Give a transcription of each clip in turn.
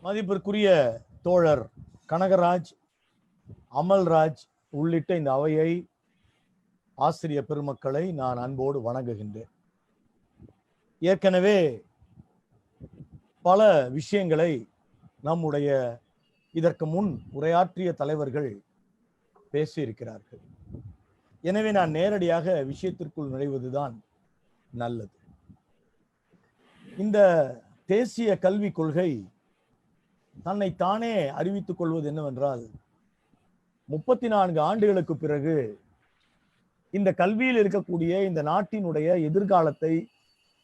மதிப்பிற்குரிய தோழர் கனகராஜ், அமல்ராஜ் உள்ளிட்ட இந்த அவையை, ஆசிரியர் பெருமக்களை நான் அன்போடு வணங்குகின்றேன். ஏற்கனவே பல விஷயங்களை நம்முடைய இதற்கு முன் உரையாற்றிய தலைவர்கள் பேசியிருக்கிறார்கள். எனவே நான் நேரடியாக விஷயத்திற்குள் நுழைவதுதான் நல்லது. இந்த தேசிய கல்விக் கொள்கை தன்னை தானே அறிவித்துக் கொள்வது என்னவென்றால், 34 ஆண்டுகளுக்கு பிறகு இந்த கல்வியில் இருக்கக்கூடிய இந்த நாட்டினுடைய எதிர்காலத்தை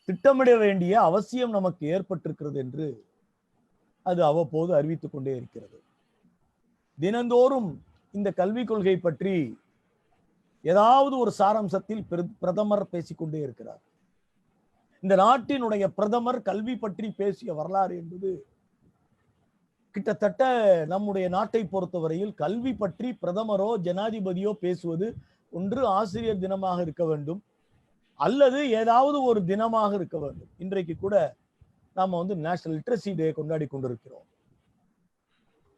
திட்டமிட வேண்டிய அவசியம் நமக்கு ஏற்பட்டிருக்கிறது என்று அது அவ்வப்போது அறிவித்துக் கொண்டே இருக்கிறது. தினந்தோறும் இந்த கல்விக் கொள்கை பற்றி ஏதாவது ஒரு சாராம்சத்தில் பிரதமர் பேசிக்கொண்டே இருக்கிறார். இந்த நாட்டினுடைய பிரதமர் கல்வி பற்றி பேசிய வரலாறு என்பது கிட்டத்தட்ட நம்முடைய நாட்டை பொறுத்தவரையில் கல்வி பற்றி பிரதமரோ ஜனாதிபதியோ பேசுவது ஒன்று ஆசிரியர் தினமாக இருக்க வேண்டும், அல்லது ஏதாவது ஒரு தினமாக இருக்க வேண்டும். இன்றைக்கு கூட நாம நேஷனல் லிட்ரசி டே கொண்டாடி கொண்டிருக்கிறோம்.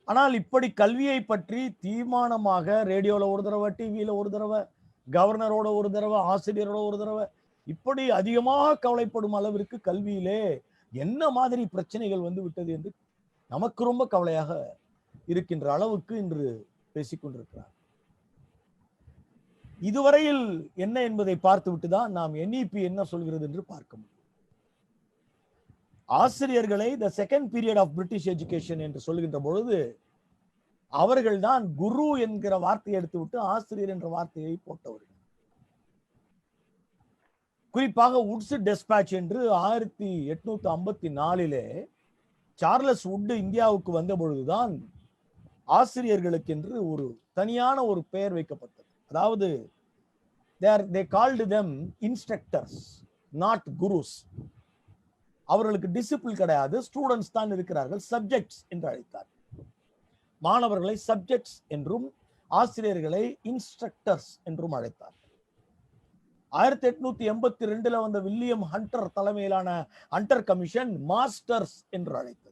ஆனால் இப்படி கல்வியை பற்றி தீர்மானமாக ரேடியோல ஒரு தடவை, டிவியில ஒரு தடவை, கவர்னரோட ஒரு தடவை, ஆசிரியரோட ஒரு தடவை, இப்படி அதிகமாக கவலைப்படும் அளவிற்கு கல்வியிலே என்ன மாதிரி பிரச்சனைகள் விட்டது என்று நமக்கு ரொம்ப கவலையாக இருக்கின்ற அளவுக்கு இன்று பேசிக்கொண்டிருக்கிறார். இதுவரையில் என்ன என்பதை பார்த்துவிட்டுதான் நாம் NEP என்ன சொல்கிறது என்று பார்க்க முடியும். ஆசிரியர்களை the second period of British education என்று சொல்கின்ற பொழுது அவர்கள் தான் குரு என்கிற வார்த்தையை எடுத்துவிட்டு ஆசிரியர் என்ற வார்த்தையை போட்டவர்கள். குறிப்பாக உட்ஸ் டெஸ்பாச் என்று 1854 சார்லஸ் உட் இந்தியாவுக்கு வந்த பொழுதுதான் ஆசிரியர்களுக்கு என்று ஒரு தனியான ஒரு பெயர் வைக்கப்பட்டது. அதாவது they called them instructors, not gurus. அவர்களுக்கு டிசிப்ளின் கிடையாது, ஸ்டூடெண்ட்ஸ் தான் இருக்கிறார்கள், சப்ஜெக்ட்ஸ் என்று அழைத்தார். மாணவர்களை சப்ஜெக்ட்ஸ் என்றும் ஆசிரியர்களை இன்ஸ்ட்ரக்டர்ஸ் என்றும் அழைத்தார். 1882 வந்த வில்லியம் ஹண்டர் தலைமையிலான ஹண்டர் கமிஷன் மாஸ்டர்ஸ் என்று அழைத்தது.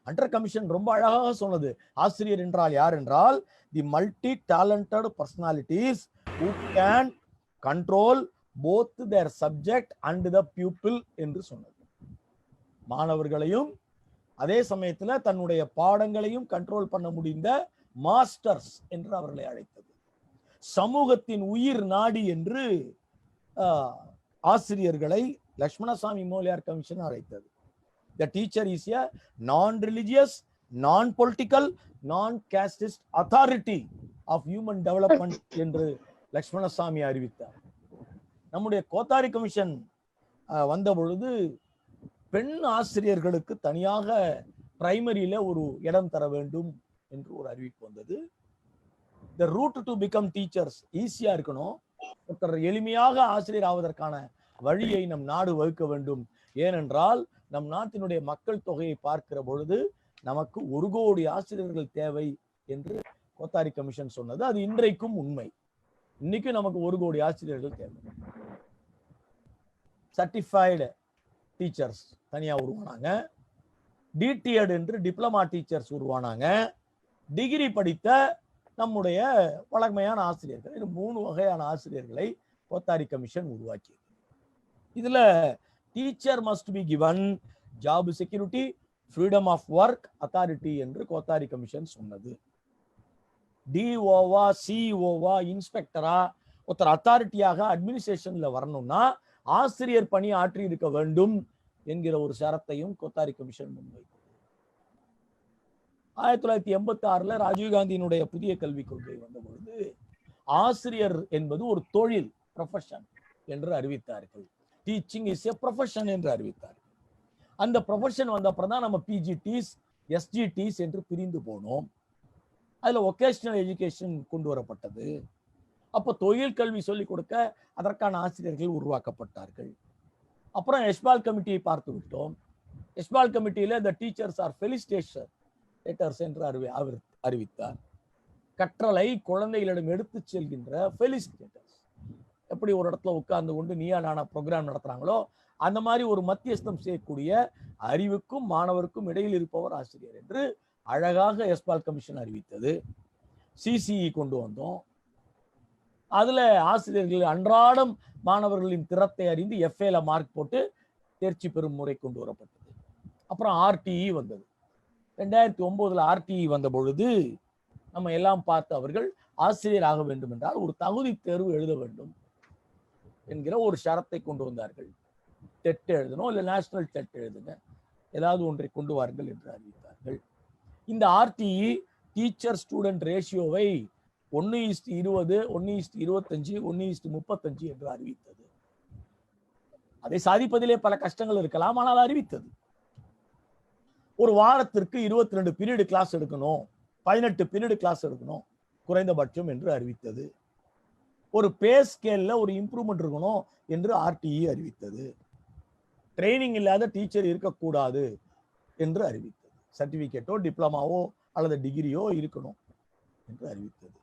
ஹண்டர் கமிஷன் ரொம்ப அழகாக சொன்னது, ஆசிரியர் என்றால் யார் என்றால் தி multi talented personalities who can control both their subject and the pupil என்று சொன்னது. மாணவர்களையும் அதே சமயத்துல தன்னுடைய பாடங்களையும் கண்ட்ரோல் பண்ண முடிந்த மாஸ்டர்ஸ் என்று அவர்களை அழைத்தது. சமூகத்தின் உயிர் நாடி என்று ஆசிரியர்களை லட்சுமணசாமி மோலியார் கமிஷன் அழைத்தது. The teacher is a non-religious, non-political, non-casteist authority of human development என்று லட்சுமணசாமி அறிவித்தார். நம்முடைய கோத்தாரி கமிஷன் வந்த பொழுது பெண் ஆசிரியர்களுக்கு தனியாக பிரைமரியில ஒரு இடம் தர வேண்டும் என்று ஒரு அறிவிப்பு வந்தது. The route to become teachers ஈஸியா இருக்கணும், ஒருத்தர் எளிமையாக ஆசிரியர் ஆவதற்கான வழியை நம் நாடு வகுக்க வேண்டும். ஏனென்றால் நம் நாட்டினுடைய மக்கள் தொகையை பார்க்கிற பொழுது நமக்கு 1 கோடி ஆசிரியர்கள் தேவை என்று கோத்தாரி கமிஷன் சொன்னது. அது இன்றைக்கும் உண்மை. இன்னைக்கு நமக்கு 1 கோடி ஆசிரியர்கள் தேவை. சர்டிஃபைடு டீச்சர்ஸ் தனியா உருவானாங்க, டிடிஎட் என்று டிப்ளமா டீச்சர்ஸ் உருவானாங்க, டிகிரி படித்த நம்முடைய வழக்கமையான ஆசிரியர்கள், இது 3 வகையான ஆசிரியர்களை கோத்தாரி கமிஷன் உருவாக்கியது. இதுல teacher must be given job security, freedom of work, authority என்று கோத்தாரி கமிஷன் சொன்னது. டிஓவா, சிஓவா, இன்ஸ்பெக்டரா ஒருத்தர் அத்தாரிட்டியாக அட்மினிஸ்ட்ரேஷன்ல வரணும்னா ஆசிரியர் பணி ஆற்றி இருக்க வேண்டும் என்கிற ஒரு ஷரத்தையும் கோத்தாரி கமிஷன் முன்வைத்தது. 1986 ராஜீவ்காந்தியினுடைய புதிய கல்விக் கொள்கை வந்த பொழுது ஆசிரியர் என்பது ஒரு தொழில், ப்ரொஃபஷன் என்று அறிவித்தார்கள். டீச்சிங் இஸ் எ ப்ரொஃபஷன் என்று அறிவித்தார்கள். அந்த ப்ரொஃபஷன் வந்த அப்புறம் தான் நம்ம பிஜிடிஸ், எஸ்ஜிடிஸ் என்று பிரிந்து போனோம். அதுல ஒகேஷனல் எஜுகேஷன் கொண்டு வரப்பட்டது. அப்போ தொழில் கல்வி சொல்லிக் கொடுக்க அதற்கான ஆசிரியர்கள் உருவாக்கப்பட்டார்கள். அப்புறம் எஸ்பால் கமிட்டியை பார்த்து விட்டோம். எஸ்பால் கமிட்டியில த டீச்சர்ஸ் ஆர் ஃபெலிசிட்டேட்டர்ஸ் என்று அறிவித்தார். கற்றலை குழந்தைகளிடம் எடுத்து செல்கின்ற ஃபெலிசிட்டேட்டர்ஸ். எப்படி ஒரு இடத்துல உட்கார்ந்து கொண்டு நீயா நானா ப்ரோக்ராம் நடத்துறாங்களோ அந்த மாதிரி ஒரு மத்தியஸ்தம் செய்யக்கூடிய அறிவுக்கும் மாணவருக்கும் இடையில் இருப்பவர் ஆசிரியர் என்று அழகாக எஸ்பால் கமிஷன் அறிவித்தது. சிசிஇ கொண்டு வந்தோம். அதுல ஆசிரியர்கள் அன்றாடம் மாணவர்களின் திறத்தை அறிந்து எஃப்ஏல மார்க் போட்டு தேர்ச்சி பெறும் முறை கொண்டு வரப்பட்டது. அப்புறம் ஆர்டிஇ வந்தது. 2009 ஆர்டிஇ வந்த பொழுது நம்ம எல்லாம் பார்த்து அவர்கள் ஆசிரியர் ஆக வேண்டும் என்றால் ஒரு தகுதி தேர்வு எழுத வேண்டும் என்கிற ஒரு ஷரத்தை கொண்டு வந்தார்கள். டெட் எழுதணும், இல்லை நேஷனல் டெட் எழுதுங்க, ஏதாவது ஒன்றை கொண்டு வாருங்கள் என்று அறிவித்தார்கள். இந்த ஆர்டிஇ டீச்சர் ஸ்டூடெண்ட் ரேஷியோவை 1:20, 1:25, 1:35 என்று அறிவித்தது. அதை சாதிப்பதிலே பல கஷ்டங்கள் இருக்கலாம், ஆனால் அறிவித்தது. ஒரு வாரத்திற்கு 22 பீரியட் கிளாஸ் எடுக்கணும், 18 பீரியட் கிளாஸ் எடுக்கணும் குறைந்தபட்சம் என்று அறிவித்தது. ஒரு பே ஸ்கேல்ல ஒரு இம்ப்ரூவ்மெண்ட் இருக்கணும் என்று ஆர்டிஇ அறிவித்தது. ட்ரைனிங் இல்லாத டீச்சர் இருக்கக்கூடாது என்று அறிவித்தது. சர்டிபிகேட்டோ டிப்ளமாவோ அல்லது டிகிரியோ இருக்கணும் என்று அறிவித்தது.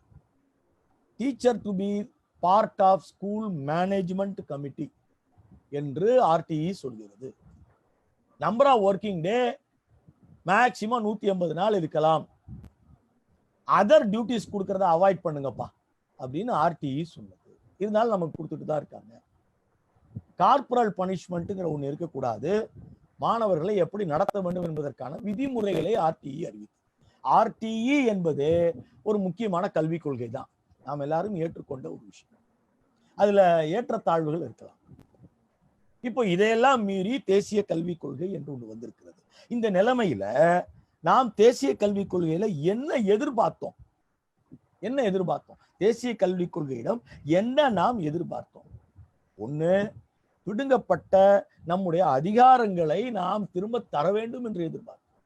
Teacher to be part of school management committee என்று ஆர்டிஇ சொல்கிறது. Number of working day maximum 180 நாள் இருக்கலாம், அதர் டியூட்டிஸ் கொடுக்கறத அவாய்ட் பண்ணுங்கப்பா அப்படின்னு ஆர்டிஇ சொன்னது. இருந்தாலும் நமக்கு கொடுத்துட்டு தான் இருக்காங்க. கார்பரல் பனிஷ்மெண்ட்டுங்கிற ஒன்று இருக்கக்கூடாது, மாணவர்களை எப்படி நடத்த வேண்டும் என்பதற்கான விதிமுறைகளை ஆர்டிஇ அறிவித்தது. ஆர்டிஇ என்பது ஒரு முக்கியமான கல்விக் கொள்கை தான், நாம் எல்லாரும் ஏற்றுக்கொண்ட ஒரு விஷயம். அதுல ஏற்றத்தாழ்வுகள் இருக்கலாம். இப்போ இதையெல்லாம் மீறி தேசிய கல்விக் கொள்கை என்று ஒன்று வந்திருக்கிறது. இந்த நிலைமையில நாம் தேசிய கல்விக் கொள்கையில என்ன எதிர்பார்த்தோம்? தேசிய கல்விக் கொள்கையிடம் என்ன நாம் எதிர்பார்த்தோம்? ஒண்ணு, பிடுங்கப்பட்ட நம்முடைய அதிகாரங்களை நாம் திரும்ப தர வேண்டும் என்று எதிர்பார்த்தோம்.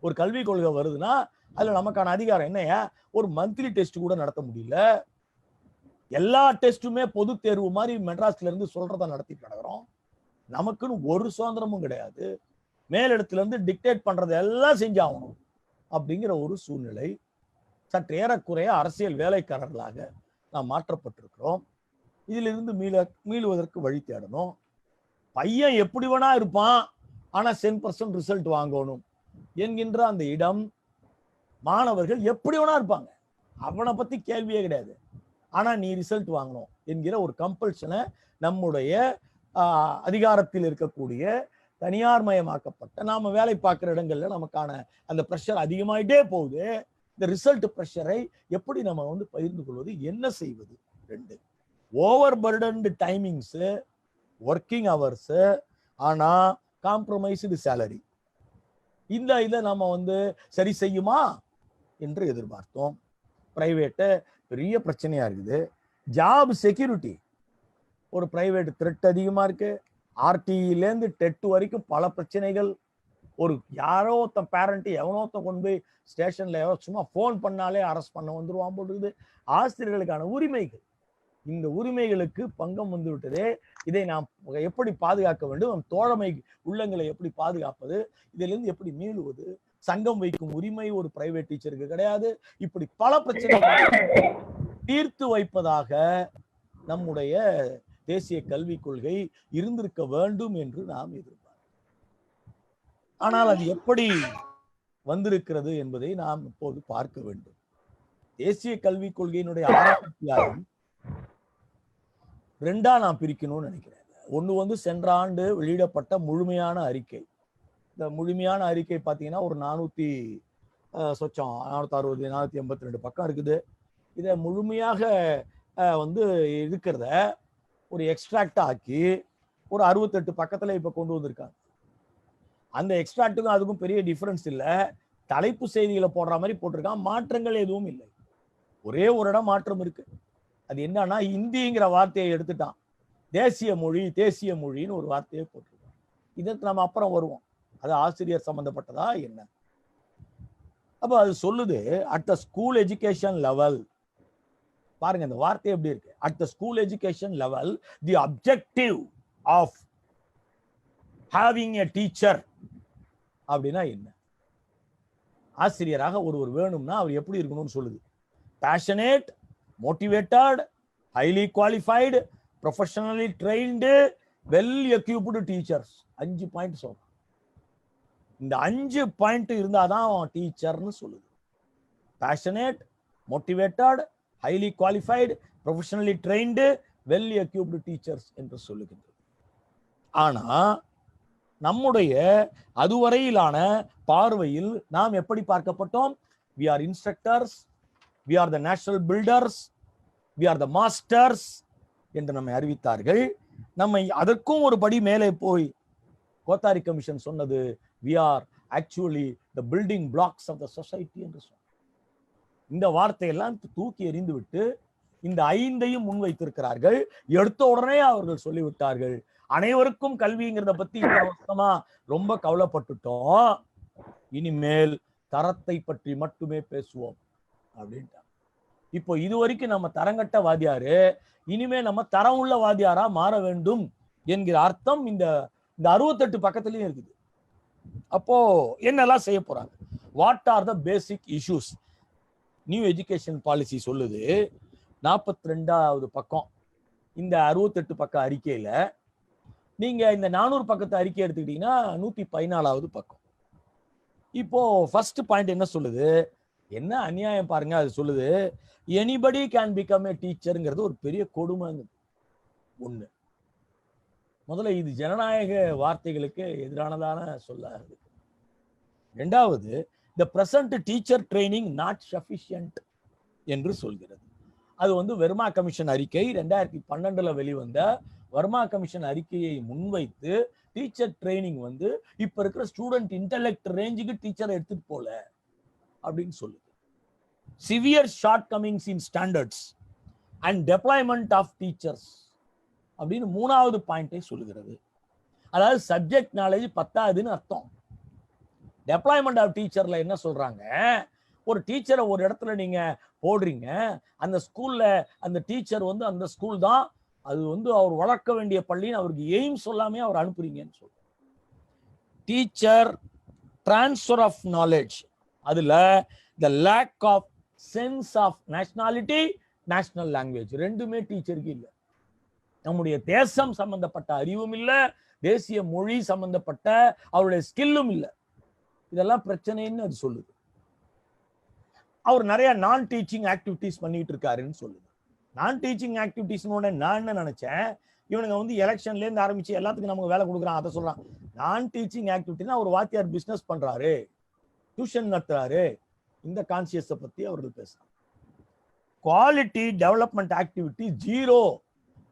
ஒரு கல்விக் கொள்கை வருதுன்னா அதுல நமக்கான அதிகாரம் என்னையா? ஒரு மந்த்லி டெஸ்ட் கூட நடத்த முடியல, எல்லா டெஸ்ட்டுமே பொது தேர்வு மாதிரி மெட்ராஸ்ல இருந்து சொல்றத நடத்திட்டு நடக்கிறோம். நமக்குன்னு ஒரு சுதந்திரமும் கிடையாது, மேலிடத்துல இருந்து டிக்டேட் பண்றது எல்லாம் செஞ்சாகணும் அப்படிங்கிற ஒரு சூழ்நிலை. சற்று ஏறக்குறைய அரசியல் வேலைக்காரர்களாக நாம் மாற்றப்பட்டிருக்கிறோம். இதிலிருந்து மீளுவதற்கு வழி தேடணும். பையன் எப்படி வேணா இருப்பான், ஆனா 10% ரிசல்ட் வாங்கணும் என்கின்ற அந்த இடம், மாணவர்கள் எப்படி வேணா இருப்பாங்க, அவனை பத்தி கேள்வியே கிடையாது, ஆனா நீ ரிசல்ட் வாங்கணும் என்கிற ஒரு கம்பல்ஷனை நம்முடைய அதிகாரத்தில் இருக்கக்கூடிய தனியார் மயமாக்கப்பட்ட நாம வேலை பார்க்கிற இடங்கள்ல நமக்கான அந்த ப்ரெஷர் அதிகமாயிட்டே போகுது. இந்த ரிசல்ட் ப்ரெஷரை எப்படி நம்ம பகிர்ந்து கொள்வது, என்ன செய்வது? 2, ஓவர் பர்டன்டு டைமிங்ஸ், ஒர்க்கிங் ஹவர்ஸ், ஆனா காம்ப்ரமைஸ்டு சேலரி. இந்த இதை நம்ம சரி செய்யுமா என்று எதிர்பார்த்தோம். பிரைவேட்டு பெரிய பிரச்சனையா இருக்குது. ஜாப் செக்யூரிட்டி, ஒரு பிரைவேட் த்ரெட் அதிகமா இருக்கு. ஆர்டிஇலேருந்து டெட் வரைக்கும் பல பிரச்சனைகள். ஒரு யாரோ ஒருத்தன் பேரண்ட் எவனோ ஒருத்தன் கொண்டு போய் ஸ்டேஷன்ல சும்மா போன் பண்ணாலே அரெஸ்ட் பண்ண வந்துருவான் போடுறது. ஆசிரியர்களுக்கான உரிமைகள், இந்த உரிமைகளுக்கு பங்கம் வந்து விட்டதே. இதை நாம் எப்படி பாதுகாக்க வேண்டும்? தோழமை உள்ளங்களை எப்படி பாதுகாப்பது? இதிலிருந்து எப்படி மீளுவது? சங்கம் வைக்கும் உரிமை ஒரு பிரைவேட் டீச்சருக்கு கிடையாது. இப்படி பல பிரச்சனைகளை தீர்த்து வைப்பதாக நம்முடைய தேசிய கல்விக் கொள்கை இருந்திருக்க வேண்டும் என்று நாம் எதிர்பார்க்கிறோம். ஆனால் அது எப்படி வந்திருக்கிறது என்பதை நாம் இப்போது பார்க்க வேண்டும். தேசிய கல்விக் கொள்கையினுடைய ஆரம்பியாரம் 2ஆ நான் பிரிக்கணும்னு நினைக்கிறேன். ஒண்ணு சென்ற ஆண்டு வெளியிடப்பட்ட முழுமையான அறிக்கை. இந்த முழுமையான அறிக்கை பார்த்தீங்கன்னா ஒரு 460 482 பக்கம் இருக்குது. இதை முழுமையாக இருக்கிறத ஒரு எக்ஸ்ட்ராக்ட் ஆக்கி ஒரு 68 பக்கத்துல இப்ப கொண்டு வந்திருக்காங்க. அந்த எக்ஸ்ட்ராக்டுக்கும் அதுக்கும் பெரிய டிஃபரன்ஸ் இல்லை. தலைப்பு செய்திகளை போடுற மாதிரி போட்டிருக்கான், மாற்றங்கள் எதுவும் இல்லை. ஒரே ஒரு இடம் மாற்றம் இருக்கு. அது என்னன்னா, இந்திங்கிற வார்த்தையை எடுத்துட்டான், தேசிய மொழின்னு ஒரு வார்த்தையை போட்டிருக்கான். இதற்கு நம்ம அப்புறம் வருவோம், அது ஆசிரியர் சம்பந்தப்பட்டதா என்ன. அப்ப அது சொல்லுது, at the school education level, பாருங்க இந்த வார்த்தை எப்படி இருக்கு, at the school education level the objective of having a teacher அப்படின்னா என்ன? ஆசிரியராக ஒருவர் வேணும்னா அவர் எப்படி இருக்கணும்னு சொல்லுது. Passionate, motivated, highly qualified, professionally trained, well equipped teachers. 5 point சொல்றேன். இந்த 5 பாயிண்ட் இருந்தாதான் அவன் டீச்சர்னு சொல்லுது. Passionate, motivated, highly qualified, professionally trained, well equipped teachers என்று சொல்லுகின்றது. ஆனா நம்முடைய அதுவரையிலான பார்வையில் நாம் எப்படி பார்க்கப்பட்டோம்? we are instructors, we are the national builders, we are the masters என்று நம்மை அறிவித்தார்கள். நம்மை அதற்கும் ஒரு படி மேலே போய் கோத்தாரி கமிஷன் சொன்னது we are actually the building blocks of the society என்று சொன்னார். இந்த வார்த்தையெல்லாம் தூக்கி எறிந்து விட்டு இந்த 5ஐயும் முன்வைத்திருக்கிறார்கள். எடுத்த உடனே அவர்கள் சொல்லிவிட்டார்கள், அனைவருக்கும் கல்விங்கிறத பத்தி வருஷமா ரொம்ப கவலைப்பட்டுட்டோம், இனிமேல் தரத்தை பற்றி மட்டுமே பேசுவோம் அப்படின்ட்டாங்க. இப்போ இதுவரைக்கும் நம்ம தரங்கட்ட வாத்தியாரு, இனிமே நம்ம தரம் உள்ள வாத்தியாரா மாற வேண்டும் என்கிற அர்த்தம் இந்த 68 பக்கத்துலயும் இருக்குது. அப்போ என்னெல்லாம் செய்ய போறாங்க? What are the basic issues? New education policy சொல்லுது 42வது பக்கம். இந்த 68 பக்க அறிக்கையில நீங்க இந்த 400 பக்கத்து அறிக்கை எடுத்துக்கிட்டீங்கன்னா 114வது பக்கம். இப்போ ஃபர்ஸ்ட் பாயிண்ட் என்ன சொல்லுது? என்ன அநியாயம் பாருங்க. அது சொல்லுது எனிபடி கேன் பிகம் ஏ டீச்சருங்கிறது ஒரு பெரிய கொடுமை. ஒண்ணு, முதல்ல இது ஜனநாயக வார்த்தைகளுக்கு எதிரானதான சொல்லாது. இரண்டாவது, the present teacher training not sufficient என்று சொல்கிறது. அது வெர்மா கமிஷன் அறிக்கை 2012 வெளிவந்த வர்மா கமிஷன் அறிக்கையை முன்வைத்து டீச்சர் ட்ரைனிங் இப்ப இருக்கிற ஸ்டூடெண்ட் இன்டெலெக்ட் ரேஞ்சுக்கு டீச்சரை எடுத்துட்டு போல அப்படின்னு சொல்லுது. Severe shortcomings in standards and deployment of teachers அப்படின்னு 3வது பாயிண்டை சொல்லுகிறது. அதாவது சப்ஜெக்ட் நாலேஜ் பத்தாதுன்னு அர்த்தம். டெப்ளாய்மெண்ட் ஆஃப் டீச்சர்ல என்ன சொல்றாங்க? ஒரு டீச்சரை ஒரு இடத்துல நீங்க போடுறீங்க, அந்த ஸ்கூல்ல அந்த டீச்சர் அந்த ஸ்கூல் தான் அது அவர் வளர்க்க வேண்டிய பள்ளின்னு அவருக்கு எய்ம் சொல்லாமே அவர் அனுப்புறீங்கன்னு சொல்றாங்க. டீச்சர் டிரான்ஸ்ஃபர் ஆஃப் நாலேஜ், அதுல the lack of sense of nationality, national language ரெண்டுமே டீச்சருக்கு இல்லை. நம்முடைய தேசம் சம்பந்தப்பட்ட அறிவும் இல்லை, தேசிய மொழி சம்பந்தப்பட்ட அவருடைய ஸ்கில்லும் இல்லை. இதெல்லாம் பிரச்சனைன்னு அது சொல்லுது. அவர் நிறைய நான் டீச்சிங் ஆக்டிவிட்டிஸ் பண்ணிட்டு இருக்காருன்னு சொல்லுது. நான் டீச்சிங் ஆக்டிவிட்டிஸ் நான் என்ன நினைச்சேன், இவனுங்க எலெக்ஷன்ல இருந்து ஆரம்பிச்சு எல்லாத்துக்கும் நமக்கு வேலை கொடுக்குறான் அதை சொல்றான். நான் டீச்சிங் ஆக்டிவிட்டினா ஒரு வாத்தியார் பிசினஸ் பண்றாரு, டியூஷன் நடத்துறாரு, இந்த கான்சியஸை பத்தி அவர்கள் பேசுறாங்க. Quality development activity 0.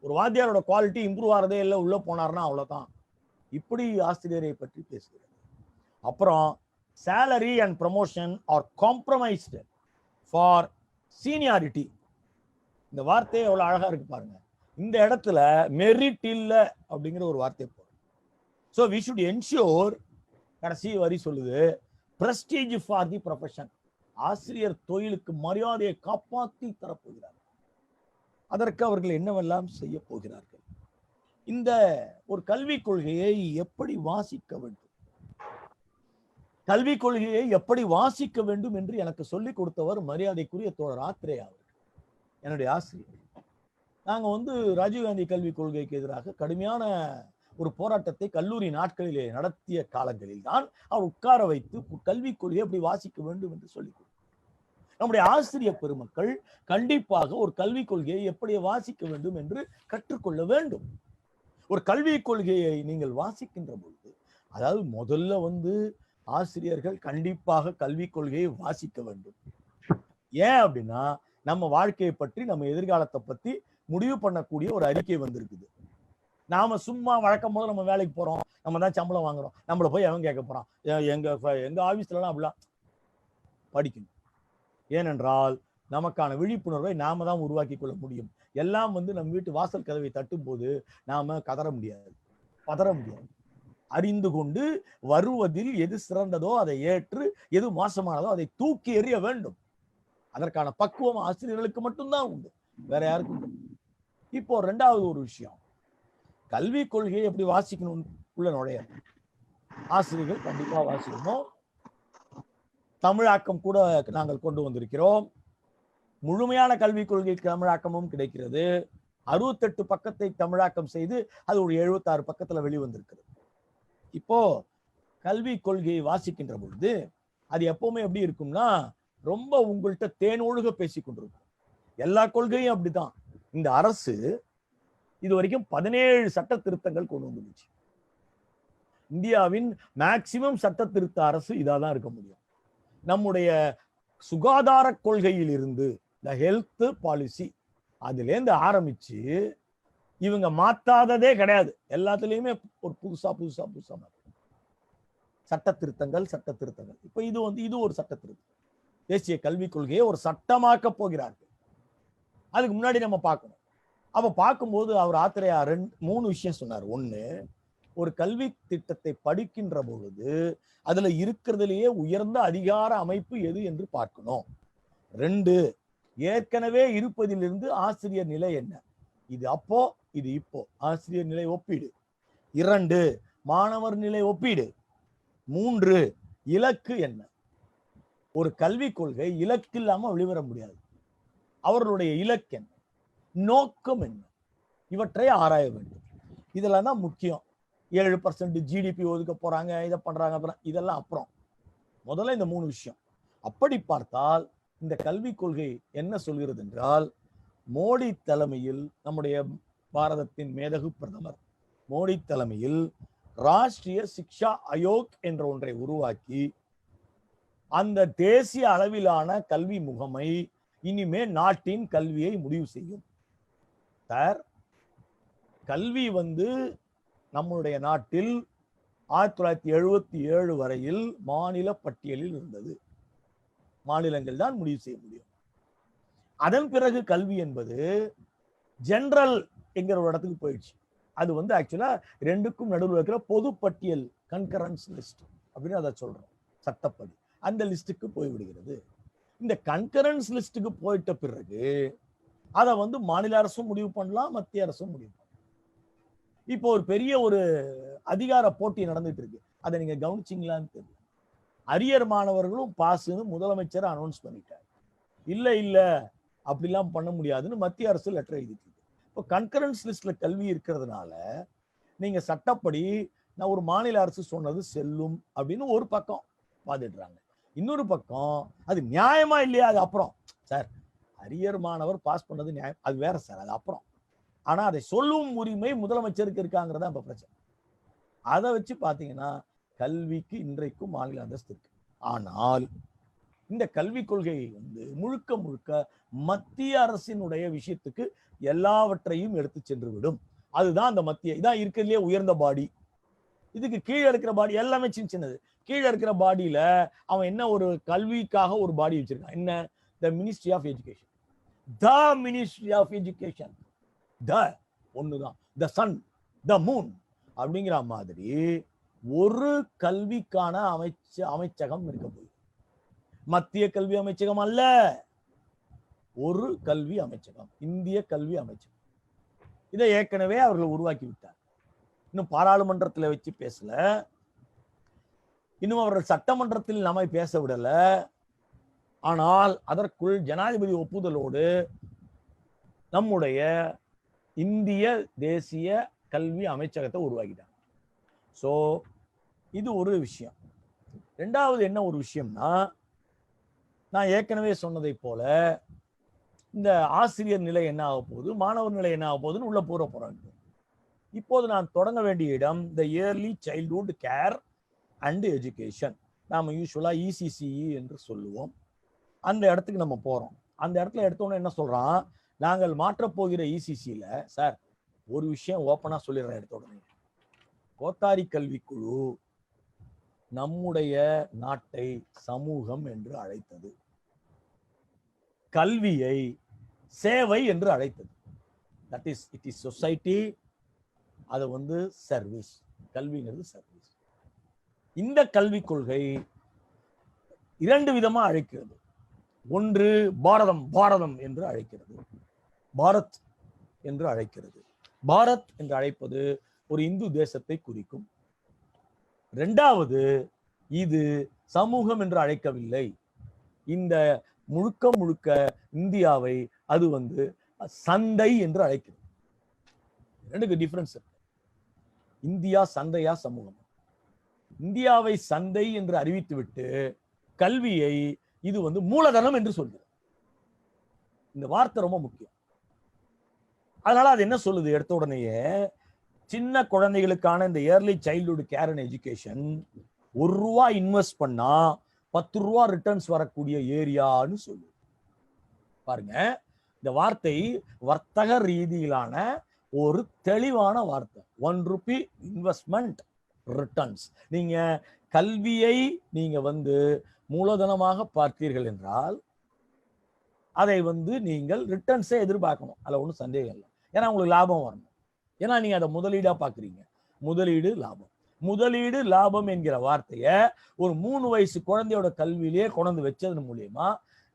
ஒரு வாத்தியாரோட குவாலிட்டி இம்ப்ரூவ் ஆறதே இல்லை, உள்ள போனார்னா அவ்வளவுதான். இப்படி ஆசிரியரை பற்றி பேசுகிறது. அப்புறம் salary and promotion are compromised for seniority. இந்த வார்த்தை எவ்வளவு அழகா இருக்கு பாருங்க. இந்த இடத்துல மெரிட் இல்ல அப்படிங்கிற ஒரு வார்த்தை போடும். So we should ensure, கடைசி வரி சொல்லுது, prestige for the profession. ஆசிரியர் தொழிலுக்கு மரியாதையை காப்பாற்றி தரப்போகிறார். அதற்கு அவர்கள் என்னவெல்லாம் செய்ய போகிறார்கள்? இந்த ஒரு கல்விக் கொள்கையை எப்படி வாசிக்க வேண்டும், கல்விக் கொள்கையை எப்படி வாசிக்க வேண்டும் என்று எனக்கு சொல்லிக் கொடுத்தவர் மரியாதைக்குரிய தோழர் ஆத்ரேயா அவர்கள், என்னுடைய ஆசிரியர். நாங்க ராஜீவ்காந்தி கல்விக் கொள்கைக்கு எதிராக கடுமையான ஒரு போராட்டத்தை கல்லூரி நாட்களிலே நடத்திய காலங்களில் தான் அவர் உட்கார வைத்து கல்விக் கொள்கையை எப்படி வாசிக்க வேண்டும் என்று சொல்லிக் கொடுத்தார். நம்முடைய ஆசிரியர் பெருமக்கள் கண்டிப்பாக ஒரு கல்விக் கொள்கையை எப்படி வாசிக்க வேண்டும் என்று கற்றுக்கொள்ள வேண்டும். ஒரு கல்விக் கொள்கையை நீங்கள் வாசிக்கின்ற பொழுது, அதாவது முதல்ல ஆசிரியர்கள் கண்டிப்பாக கல்விக் கொள்கையை வாசிக்க வேண்டும். ஏன் அப்படின்னா, நம்ம வாழ்க்கையை பற்றி, நம்ம எதிர்காலத்தை பத்தி முடிவு பண்ணக்கூடிய ஒரு அறிக்கை வந்திருக்குது. நாம சும்மா வழக்கம் போது நம்ம வேலைக்கு போறோம், நம்ம தான் சம்பளம் வாங்குறோம், நம்மள போய் அவன் கேட்க போறான். எங்க ஆபீஸ்லாம் அப்படிலாம் படிக்கணும். ஏனென்றால் நமக்கான விழிப்புணர்வை நாம தான் உருவாக்கி கொள்ள முடியும். எல்லாம் நம்ம வீட்டு வாசல் கதவை தட்டும் போது நாம கதற முடியாது, பதற முடியாது. அறிந்து கொண்டு வருவதில் எது சிறந்ததோ அதை ஏற்று, எது மோசமானதோ அதை தூக்கி எறிய வேண்டும். அதற்கான பக்குவம் ஆசிரியர்களுக்கு மட்டும்தான் உண்டு, வேற யாருக்கும் உண்டு. இப்போ 2வது ஒரு விஷயம், கல்வி கொள்கையை எப்படி வாசிக்கணும் உள்ள நுழைய ஆசிரியர்கள் கண்டிப்பா வாசிக்கணும். தமிழாக்கம் கூட நாங்கள் கொண்டு வந்திருக்கிறோம். முழுமையான கல்விக் கொள்கை தமிழாக்கமும் கிடைக்கிறது. 68 பக்கத்தை தமிழாக்கம் செய்து அது ஒரு 76 பக்கத்துல வெளிவந்திருக்கிறது. இப்போ கல்வி கொள்கையை வாசிக்கின்ற பொழுது அது எப்பவுமே எப்படி இருக்கும்னா ரொம்ப உங்கள்கிட்ட தேனொழுக பேசி கொண்டிருக்கும். எல்லா கொள்கையும் அப்படிதான். இந்த அரசு இது வரைக்கும் 17 சட்ட திருத்தங்கள் கொண்டு வந்துருச்சு. இந்தியாவின் மேக்சிமம் சட்ட திருத்த அரசு இதாதான் இருக்க முடியும். நம்முடைய சுகாதார கொள்கையில் இருந்து இந்த ஹெல்த் பாலிசி அதுலேருந்து ஆரம்பிச்சு இவங்க மாத்தாததே கிடையாது. எல்லாத்துலயுமே ஒரு புதுசா சட்ட திருத்தங்கள். இப்ப இது ஒரு சட்ட திருத்தம். தேசிய கல்விக் கொள்கையை ஒரு சட்டமாக்க போகிறார்கள். அதுக்கு முன்னாடி நம்ம பார்க்கணும். அப்ப பார்க்கும்போது அவர் ஆத்திரையா 3 விஷயம் சொன்னார். ஒண்ணு, ஒரு கல்வி திட்டத்தை படிக்கின்ற பொழுது அதுல இருக்கிறதுலேயே உயர்ந்த அதிகார அமைப்பு எது என்று பார்க்கணும். 2, ஏற்கனவே இருப்பதிலிருந்து ஆசிரியர் நிலை என்ன, இது அப்போ இது இப்போ, ஆசிரியர் நிலை ஒப்பீடு. 2, மாணவர் நிலை ஒப்பீடு. 3, இலக்கு என்ன. ஒரு கல்விக் கொள்கை இலக்கு இல்லாம வெளிவர முடியாது. அவர்களுடைய இலக்கு என்ன, நோக்கம் என்ன, இவற்றை ஆராய வேண்டும். இதெல்லாம் தான் முக்கியம். 7% ஜிடிபி ஒதுக்க போறாங்க, இதை பண்றாங்க, இதெல்லாம் அப்புறம். முதல்ல இந்த 3 விஷயம். அப்படி பார்த்தால் இந்த கல்விக் கொள்கை என்ன சொல்கிறது என்றால், மோடி தலைமையில், நம்முடைய பாரதத்தின் மேதகு பிரதமர் மோடி தலைமையில் ராஷ்டிரிய சிக்ஷா ஆயோக் என்ற ஒன்றை உருவாக்கி அந்த தேசிய அளவிலான கல்வி முகமை இனிமே நாட்டின் கல்வியை முடிவு செய்யும். சார், கல்வி நம்முடைய நாட்டில் 1977 வரையில் மாநில பட்டியலில் இருந்தது. மாநிலங்கள் தான் முடிவு செய்ய முடியும். அதன் பிறகு கல்வி என்பது ஜெனரல் என்கிற ஒரு இடத்துக்கு போயிடுச்சு. அது ஆக்சுவலா 2க்கும் நடுவில் இருக்கிற பொது பட்டியல், கன்கரன்ஸ் லிஸ்ட் அப்படின்னு அதை சொல்றோம் சட்டப்படி. அந்த லிஸ்டுக்கு போய்விடுகிறது. இந்த கன்கரன்ஸ் லிஸ்டுக்கு போயிட்ட பிறகு அதை மாநில அரசும் முடிவு பண்ணலாம், மத்திய அரசும் முடிவு பண்ணலாம். இப்போ ஒரு பெரிய ஒரு அதிகார போட்டி நடந்துட்டு இருக்கு. அதை நீங்க கவனிச்சிங்களான்னு தெரியல. அரியர் மாணவர்களும் பாஸ்ன்னு முதலமைச்சர் அனௌன்ஸ் பண்ணிட்டார். இல்ல அப்படிலாம் பண்ண முடியாதுன்னு மத்திய அரசு லெட்டர் எழுதிட்டு. இப்போ கன்கரன்ஸ் லிஸ்ட்ல கல்வி இருக்கிறதுனால நீங்க சட்டப்படி நான் ஒரு மாநில அரசு சொன்னது செல்லும் அப்படின்னு ஒரு பக்கம் வாதிடுறாங்க. இன்னொரு பக்கம் அது நியாயமா இல்லையா, அது அப்புறம். சார், அரியர் மாணவர் பாஸ் பண்ணது நியாயம், அது வேற சார், அது அப்புறம். ஆனா அதை சொல்லும் உரிமை முதலமைச்சருக்கு இருக்காங்கிறதா இப்ப பிரச்சனை. அதை வச்சு பாத்தீங்கன்னா கல்விக்கு இன்றைக்கும் மாநில அந்தஸ்து இருக்கு. ஆனால் இந்த கல்விக் கொள்கை முழுக்க முழுக்க மத்திய அரசினுடைய விஷயத்துக்கு எல்லாவற்றையும் எடுத்து சென்று விடும். அதுதான் அந்த மத்திய, இதான் இருக்கிறதுலே உயர்ந்த பாடி. இதுக்கு கீழே இருக்கிற பாடி எல்லாமே சின்னது. கீழே இருக்கிற பாடியில அவன் என்ன ஒரு கல்விக்காக ஒரு பாடி வச்சிருக்கான். என்ன? The ministry of education. The ministry of education ஒண்ணுதான். த சன், த மூன் அப்படிங்கிற மாதிரி ஒரு கல்விக்கான அமைச்சகம் இருக்க போகுது. மத்திய கல்வி அமைச்சகம் அல்ல, ஒரு கல்வி அமைச்சகம், இந்திய கல்வி அமைச்சகம். இதை ஏற்கனவே அவர்கள் உருவாக்கி விட்டார். இன்னும் பாராளுமன்றத்தில் வச்சு பேசல, இன்னும் அவர்கள் சட்டமன்றத்தில் நம்மை பேச விடல. ஆனால் அதற்குள் ஜனாதிபதி ஒப்புதலோடு நம்முடைய இந்திய தேசிய கல்வி அமைச்சகத்தை உருவாக்கிட்டாங்க. ஸோ இது ஒரு விஷயம். 2வது என்ன ஒரு விஷயம்னா, நான் ஏற்கனவே சொன்னதை போல இந்த ஆசிரியர் நிலை என்ன ஆக போகுது, மாணவர் நிலை என்ன ஆக போகுதுன்னு உள்ள போறாங்க. இப்போது நான் தொடங்க வேண்டிய இடம் த yearly childhood care and education. நாம யூஸ்வலா இசிசிஇ என்று சொல்லுவோம். அந்த இடத்துக்கு நம்ம போறோம். அந்த இடத்துல எடுத்தோன்னே என்ன சொல்றான், நாங்கள் மாற்றப் போகிற இசிசியில சார் ஒரு விஷயம் ஓப்பனா சொல்லிடுறேன். எடுத்த உடனே கோத்தாரி கல்விக்குழு நம்முடைய நாட்டை சமூகம் என்று அழைத்தது, கல்வியை சேவை என்று அழைத்தது. That is it is society. அது சர்வீஸ். கல்விங்கிறது சர்வீஸ். இந்த கல்விக் கொள்கை 2 விதமா அழைக்கிறது. ஒன்று பாரதம், பாரதம் என்று அழைக்கிறது, பாரத் என்று அழைக்கிறது. பாரத் என்று அழைப்பது ஒரு இந்து தேசத்தை குறிக்கும். 2வது, இது சமூகம் என்று அழைக்கவில்லை. இந்த முழுக்க முழுக்க இந்தியாவை அது சந்தை என்று அழைக்கிறது. ரெண்டுக்கு டிஃபரன்ஸ் இருக்கு. இந்தியா சந்தையா சமூகம்? இந்தியாவை சந்தை என்று அறிவித்துவிட்டு கல்வியை இது வந்து மூலதனம் என்று சொல்கிறது. இந்த வார்த்தை ரொம்ப முக்கியம். அதனால அது என்ன சொல்லுது? எடுத்த உடனேயே சின்ன குழந்தைகளுக்கான இந்த early childhood care and education ₹1 invest பண்ணா ₹10 ரிட்டர்ன்ஸ் வரக்கூடிய ஏரியான்னு சொல்லுது. பாருங்க, இந்த வார்த்தை வர்த்தக ரீதியிலான ஒரு தெளிவான வார்த்தை. ₹1 இன்வெஸ்ட்மெண்ட் ரிட்டர்ன்ஸ். நீங்க கல்வியை நீங்க வந்து மூலதனமாக பார்த்தீர்கள் என்றால் அதை வந்து நீங்கள் ரிட்டர்ன்ஸே எதிர்பார்க்கணும். அதுல ஒன்றும் சந்தேகம் இல்லை. ஏன்னா உங்களுக்கு லாபம் வரணும். ஏன்னா நீங்க அதை முதலீடா பாக்குறீங்க. முதலீடு லாபம். முதலீடு லாபம் என்கிற வார்த்தையை ஒரு 3 வயசு குழந்தையோட கல்வியிலேயே கொண்டு வச்சதன் மூலியமா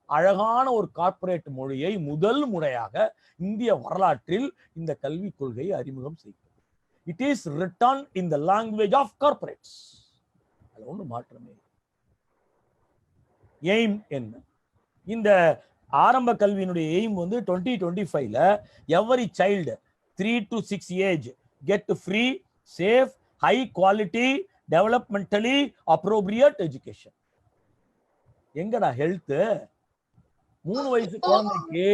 அழகான ஒரு கார்ப்பரேட் மொழியை முதல் முறையாக இந்திய வரலாற்றில் இந்த கல்விக் கொள்கையை அறிமுகம் செய்கிறது. It is written in the language of corporates. அதுல ஒன்றும் மாற்றமே. எய்ம் என்ன? இந்த ஆரம்ப கல்வியினுடைய எய்ம் வந்து 2025ல every child 3 to 6 age get free, safe, high quality, developmentally appropriate education. எங்கடா ஹெல்த்? 3 வயசு குழந்தைக்கு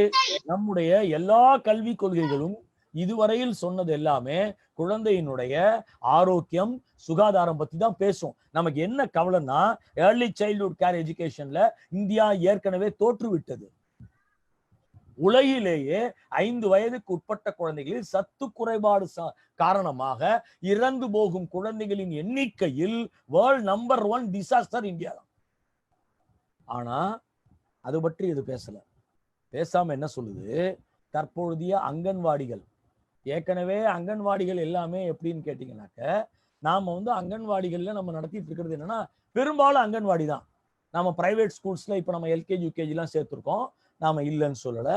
நம்முடைய எல்லா கல்வி கொள்கைகளும் இதுவரையில் சொன்னது எல்லாமே குழந்தையினுடைய ஆரோக்கியம், சுகாதாரம் பத்தி தான் பேசும். நமக்கு என்ன கவலைன்னா ஏர்லி சைல்ட்ஹுட் கேர் எஜுகேஷன்ல இந்தியா ஏற்கனவே தோற்றுவிட்டது. உலகிலேயே 5 வயதுக்கு உட்பட்ட குழந்தைகளில் சத்து குறைபாடு காரணமாக இறந்து போகும் குழந்தைகளின் எண்ணிக்கையில் வேர்ல்ட் நம்பர் 1 டிசாஸ்டர் இந்தியா தான். ஆனா அது பற்றி இது பேசல. பேசாம என்ன சொல்லுது? தற்பொழுதைய அங்கன்வாடிகள், ஏற்கனவே அங்கன்வாடிகள் எல்லாமே எப்படின்னு கேட்டீங்கன்னாக்க, நாம வந்து அங்கன்வாடிகள்ல நம்ம நடத்திட்டு இருக்கிறது என்னன்னா பெரும்பாலும் அங்கன்வாடி தான். நம்ம பிரைவேட் ஸ்கூல்ஸ்ல இப்ப நம்ம எல்கேஜி யூகேஜி எல்லாம் சேர்த்திருக்கோம், நாம இல்லைன்னு சொல்லல.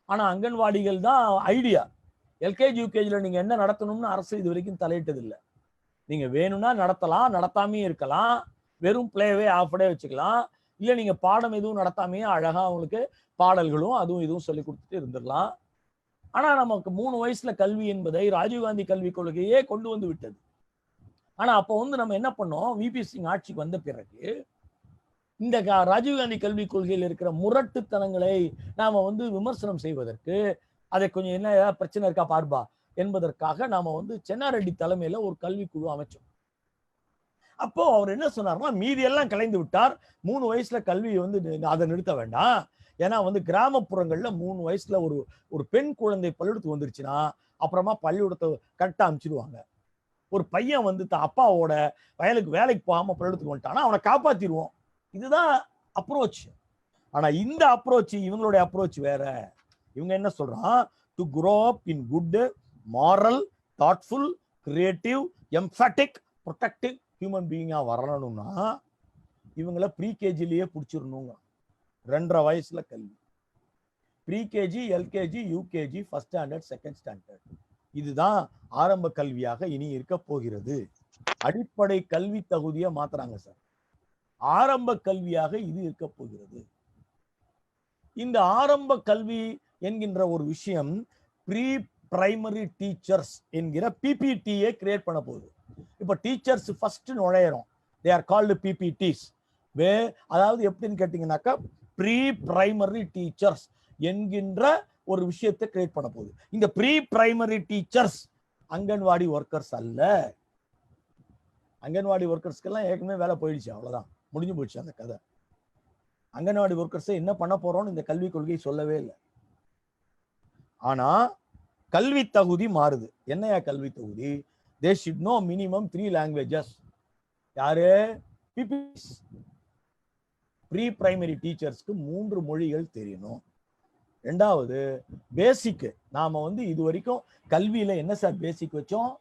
ஆனா அங்கன்வாடிகள் தான் ஐடியா. எல்கேஜி யூகேஜில நீங்க என்ன நடத்தணும்னு அரசு இது வரைக்கும் தலையிட்டது இல்லை. நீங்க வேணும்னா நடத்தலாம், நடத்தாமே இருக்கலாம், வெறும் பிளேவே ஆஃப் டே வச்சுக்கலாம். இல்ல நீங்க பாடம் எதுவும் நடத்தாமையே அழகா அவங்களுக்கு பாடல்களும் அதுவும் இதுவும் சொல்லி கொடுத்துட்டு இருந்துடலாம். ஆனா நமக்கு 3 வயசுல கல்வி என்பதை ராஜீவ்காந்தி கல்விக் கொள்கையே கொண்டு வந்து விட்டது. ஆனா அப்போ வந்து நம்ம என்ன பண்ணோம்? விபி சிங் ஆட்சிக்கு வந்த பிறகு இந்த ராஜீவ்காந்தி கல்விக் கொள்கையில் இருக்கிற முரட்டுத்தனங்களை நாம வந்து விமர்சனம் செய்வதற்கு, அதை கொஞ்சம் என்ன பிரச்சனை இருக்கா பார்பா என்பதற்காக நாம வந்து சென்னாரெட்டி தலைமையில ஒரு கல்வி குழு அமைச்சோம். அப்போ அவர் என்ன சொன்னார்னா, மீதி எல்லாம் கலைந்து விட்டார். 3 வயசுல கல்வி வந்து அதை நிறுத்த வேண்டாம். ஏன்னா வந்து கிராமப்புறங்கள்ல 3 வயசுல ஒரு பெண் குழந்தை பள்ளிக்கூடத்துக்கு வந்துருச்சுன்னா அப்புறமா பள்ளிக்கூடத்தை கரெக்டா அனுப்பிச்சிடுவாங்க. ஒரு பையன் வந்து அப்பாவோட வயலுக்கு வேலைக்கு போகாம பள்ளிக்கூடத்துக்கு வந்துட்டானா அவனை காப்பாத்திடுவோம். இதுதான் அப்ரோச். ஆனா இந்த அப்ரோச், இவங்களுடைய அப்ரோச் வேற. இவங்க என்ன சொல்றான்? To grow up in good, moral, thoughtful, creative, emphatic, protective human being-ஆ வரணும்னா இவங்கள ப்ரீகேஜிலேயே பிடிச்சிடணுங்க. 2.5 வயசுல கல்வி. Pre-KG, LKG, UKG, first standard, second standard. இதுதான் ஆரம்ப கல்வியாக இனி இருக்க போகிறது. அடிப்படை கல்வி தகுதியை மாத்துறாங்க சார். ஆரம்ப கல்வியாக இது இருக்க போகிறது. இந்த ஆரம்ப கல்வி என்கின்ற ஒரு விஷயம் ப்ரீ பிரைமரி டீச்சர்ஸ் என்கிற பிபிடியை கிரியேட் பண்ண போகுது. இப்ப டீச்சர்ஸ் ஃபர்ஸ்ட் நுழையிறோம். They are called PPTs. அதாவது எப்படின்னு கேட்டீங்கன்னாக்கா ப்ரீ பிரைமரி டீச்சர்ஸ் என்கின்ற ஒரு விஷயத்தை கிரியேட் பண்ண போகுது. இந்த pre primary teachers anganwadi workers அல்ல. அங்கன்வாடி ஒர்க்கர்ஸ்க்கெல்லாம் ஏற்கனவே வேலை போயிடுச்சு, அவ்வளவுதான், முடிஞ்சு போயிடுச்சு அந்த கதை. அங்கன்வாடி ஒர்க்கர்ஸை என்ன பண்ண போறோம்னு இந்த கல்விக் கொள்கை சொல்லவே இல்லை. ஆனா கல்வி தகுதி மாறுது. என்னையா கல்வி தகுதி? They should know minimum 3 languages. யாரு? பிபிஸ். ப்ரீ பிரைமரி டீச்சர்ஸ்க்கு 3 மொழிகள் தெரியணும். ரெண்டாவது பேசிக். நாம வந்து இது வரைக்கும் கல்வியில என்ன சார் பேசிக் வச்சோம்?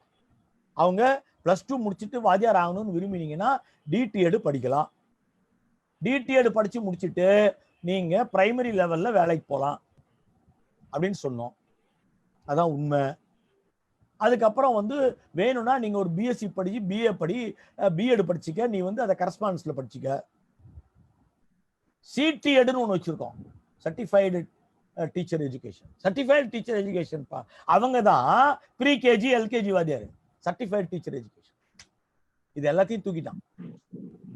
அவங்க +2 முடிச்சுட்டு வாத்தியார் ஆகணும்னு விரும்பினீங்கன்னா டிடிஎட் படிக்கலாம். டிடிஎட் படிச்சு முடிச்சுட்டு நீங்க பிரைமரி லெவல்ல வேலைக்கு போகலாம் அப்படின்னு சொன்னோம். அதான் உண்மை. அதுக்கப்புறம் வந்து வேணும்னா நீங்க ஒரு பிஎஸ்சி படிச்சு பிஎட் படிச்சுக்க, நீ வந்து அதை கரஸ்பாண்டன்ஸ்ல படிச்சுக்க. சிடிஎட்னு ஒன்று வச்சிருக்கோம், certified teacher education. Certified teacher education அவங்க தான் ப்ரீ கேஜி எல்கேஜி வாத்தியார். சர்டிஃபைடு டீச்சர் எஜுகேஷன் இது எல்லாத்தையும் தூக்கிட்டான்.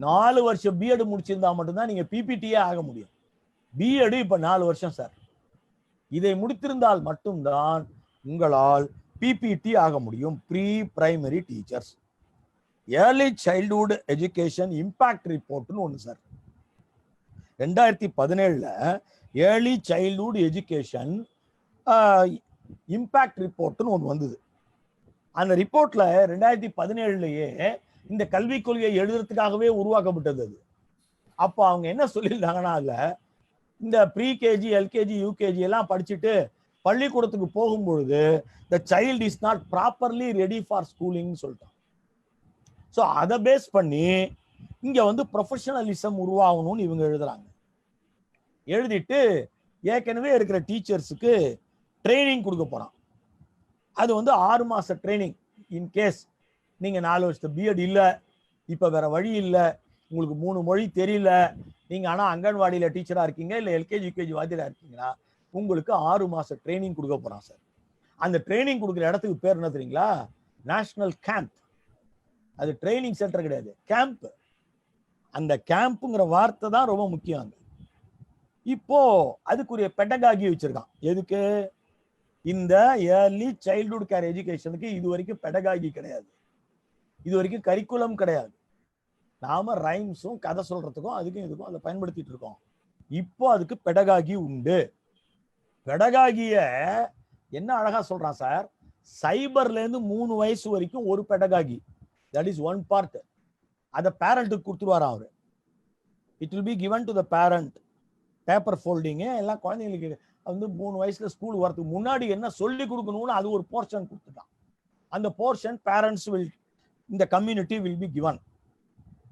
4 வருஷம் பிஎட் முடிச்சிருந்தா மட்டும்தான் நீங்க பிபிடியே ஆக முடியும். பிஎட் இப்ப 4 வருஷம் சார். இதை முடித்திருந்தால் மட்டும்தான் உங்களால் பிபிடி ஆக முடியும். Pre primary teachers early childhood education impact ரிப்போர்ட்னு ஒன்று sir. 2017 early childhood education impact ரிப்போர்ட்னு ஒன்று வந்தது. அந்த ரிப்போர்ட்ல 2017லயே இந்த கல்விக் கொள்கையை எழுதுறதுக்காகவே உருவாக்கப்பட்டது அது. அப்போ அவங்க என்ன சொல்லியிருந்தாங்கன்னா, அதுல இந்த ப்ரீ கேஜி எல்கேஜி யூகேஜி எல்லாம் படிச்சுட்டு பள்ளிக்கூடத்துக்கு போகும்பொழுது the child is not properly ready for schooling சொல்லிட்டான். ஸோ அதை பேஸ் பண்ணி இங்க வந்து ப்ரொஃபஷனலிசம் உருவாகணும்னு இவங்க எழுதுறாங்க. எழுதிட்டு ஏற்கனவே இருக்கிற டீச்சர்ஸுக்கு ட்ரைனிங் கொடுக்க போறான். அது வந்து 6 மாச ட்ரைனிங். இன்கேஸ் நீங்க 4 வருஷத்து பிஎட் இல்ல, இப்ப வேற வழி இல்லை, உங்களுக்கு 3 மொழி தெரியல, நீங்க ஆனா அங்கன்வாடியில டீச்சரா இருக்கீங்க, இல்ல எல்கேஜி யூகேஜி வாத்தியரா இருக்கீங்கன்னா உங்களுக்கு 6 மாச ட்ரைனிங் கொடுக்க போறான் சார். அந்த ட்ரைனிங் கொடுக்குற இடத்துக்கு பேர் என்ன தெரியுங்களா? National camp. அது ட்ரைனிங் சென்டர் கிடையாது, கேம்ப். அந்த கேம்ப்ங்கிற வார்த்தை தான் ரொம்ப முக்கியம். இப்போ அதுக்குரிய பெடகாகி வச்சிருக்கான். எதுக்கு? இந்த ஏர்லி சைல்ட்ஹுட் கேர் எஜுகேஷனுக்கு இது வரைக்கும் பெடகாகி கிடையாது, இது வரைக்கும் கரிக்குலம் கிடையாது. நாம ரைம்ஸும் கதை சொல்றதுக்கும் அதுக்கும் இதுக்கும் அதை பயன்படுத்திட்டு இருக்கோம். இப்போ அதுக்கு பெடகாகி உண்டு. பெடகாகிய என்ன அழகா சொல்றான் சார், சைபர்ல இருந்து 3 வயசு வரைக்கும் ஒரு pedagogy, that is one part. அதை பேரண்ட்டுக்கு கொடுத்துருவாராம் அவரு. It will be given to the parent. Paper folding எல்லாம் குழந்தைங்களுக்கு வந்து 3 வயசுல ஸ்கூல் வரதுக்கு முன்னாடி என்ன சொல்லி கொடுக்கணும்னு அது ஒரு போர்ஷன் கொடுத்துட்டான். அந்த போர்ஷன் பேரண்ட்ஸ் வில், இந்த கம்யூனிட்டி வில் பி கிவன்.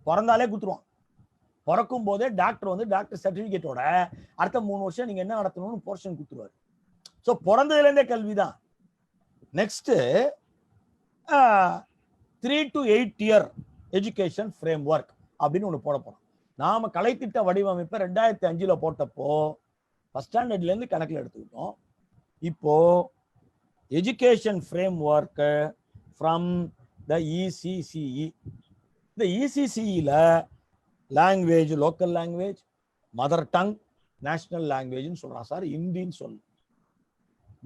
பிறந்தாலே கொடுத்துருவான். பிறக்கும் போதே டாக்டர் வந்து டாக்டர் சர்டிபிகேட்டோட அடுத்த 3 வருஷம் நீங்க என்ன நடத்தணும்னு போர்ஷன் கொடுத்துருவாரு. ஸோ பிறந்ததுல இருந்தே கல்விதான். Next 3 to 8 year education frame work அப்படின்னு ஒன்று போட போறோம். நாம கலைத்திட்ட வடிவமைப்பை 2005 போட்டப்போ ஃபர்ஸ்ட் ஸ்டாண்டர்ட்ல இருந்து கணக்கில் எடுத்துக்கிட்டோம். இப்போ education framework from the ECCE. இந்த இசிசிஇல language, local language, mother tongue, national லாங்குவேஜ்னு சொல்றான் சார். ஹிந்தின்னு சொல்லு,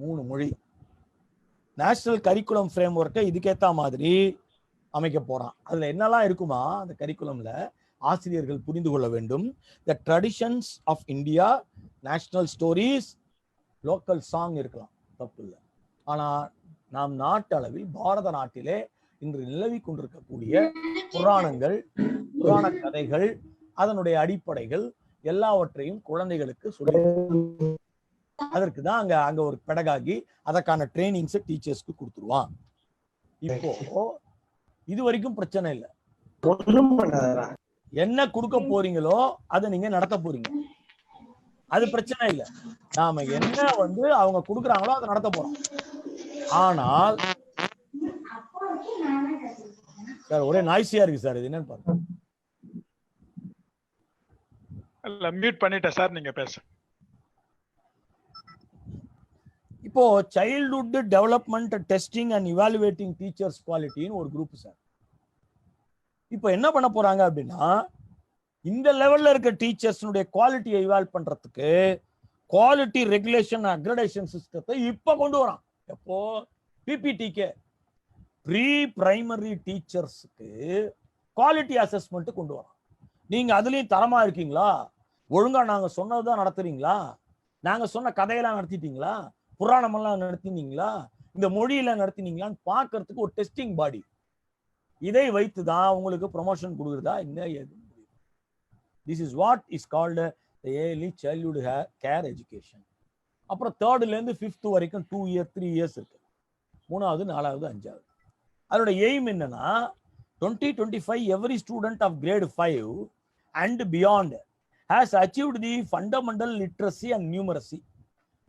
3 மொழி. நேஷனல் கரிக்குலம் ஃப்ரேம் ஒர்க்கை இதுக்கேற்ற மாதிரி அமைக்க போறான். அதுல என்னெல்லாம் இருக்குமா அந்த கரிக்குலம்ல ஆசிரியர்கள் புரிந்து கொள்ள வேண்டும். The traditions of India, national stories, local song இருக்கலாம், தப்பு இல்லை. ஆனா நாம் நாட்டளவில் பாரத நாட்டிலே இன்று நிலவி கொண்டிருக்கக்கூடிய புராணங்கள், புராண கதைகள், அதனுடைய அடிப்படைகள் எல்லாவற்றையும் குழந்தைகளுக்கு சொல்லி அதற்கு தான் அங்க ஒரு பெடகாகி அதற்கான ட்ரைனிங்ஸ் டீச்சர்ஸ்க்கு கொடுத்துருவான். இப்போ இது வரைக்கும் பிரச்சனை இல்லை. என்ன கொடுக்க போறீங்களோ அதை நீங்க நடத்த போறீங்க, அது பிரச்சனை இல்லை. நாம என்ன வந்து அவங்க கொடுக்குறாங்களோ அதை நடத்த போறோம். ஆனால் சார் ஒரே நாய்ஸியா இருக்கு சார், இது என்னன்னு பாருங்க. மியூட் பண்ணிட்டேன் சார், நீங்க பேச. இப்போ childhood development testing and evaluating teachers குவாலிட்டின்னு ஒரு குரூப் சார். இப்போ என்ன பண்ண போறாங்க அப்படின்னா, இந்த லெவல்ல இருக்க டீச்சர்ஸ்னுடைய குவாலிட்டியை இவால்வ் பண்றதுக்கு குவாலிட்டி ரெகுலேஷன் அக்ரெடேஷன் சிஸ்டத்தை இப்ப கொண்டு வரான். எப்போ? பிபிடிக்கு ப்ரீ பிரைமரி டீச்சர்ஸுக்கு குவாலிட்டி அசஸ்மெண்ட் கொண்டு வரான். நீங்க அதுலயும் தரமா இருக்கீங்களா, ஒழுங்கா நாங்க சொன்னதுதான் நடத்துறீங்களா, நாங்க சொன்ன கதையெல்லாம் நடத்திட்டீங்களா, புராணமெல்லாம் நடத்தினீங்களா, இந்த மொழியில நடத்தினீங்களான்னு பார்க்கறதுக்கு ஒரு டெஸ்டிங் பாடி. இதை வைத்துதான் உங்களுக்கு ப்ரொமோஷன் கொடுக்குறதா என்ன ஏது. This is what is called early childhood care education. அப்புறம் 3rd இருந்து 5th வரைக்கும் 2 years 3 years இருக்கு. 3வது 4வது 5வது. அதோட எய்ம் என்னன்னா 2025 every student of grade 5 and beyond has achieved the fundamental literacy and numeracy.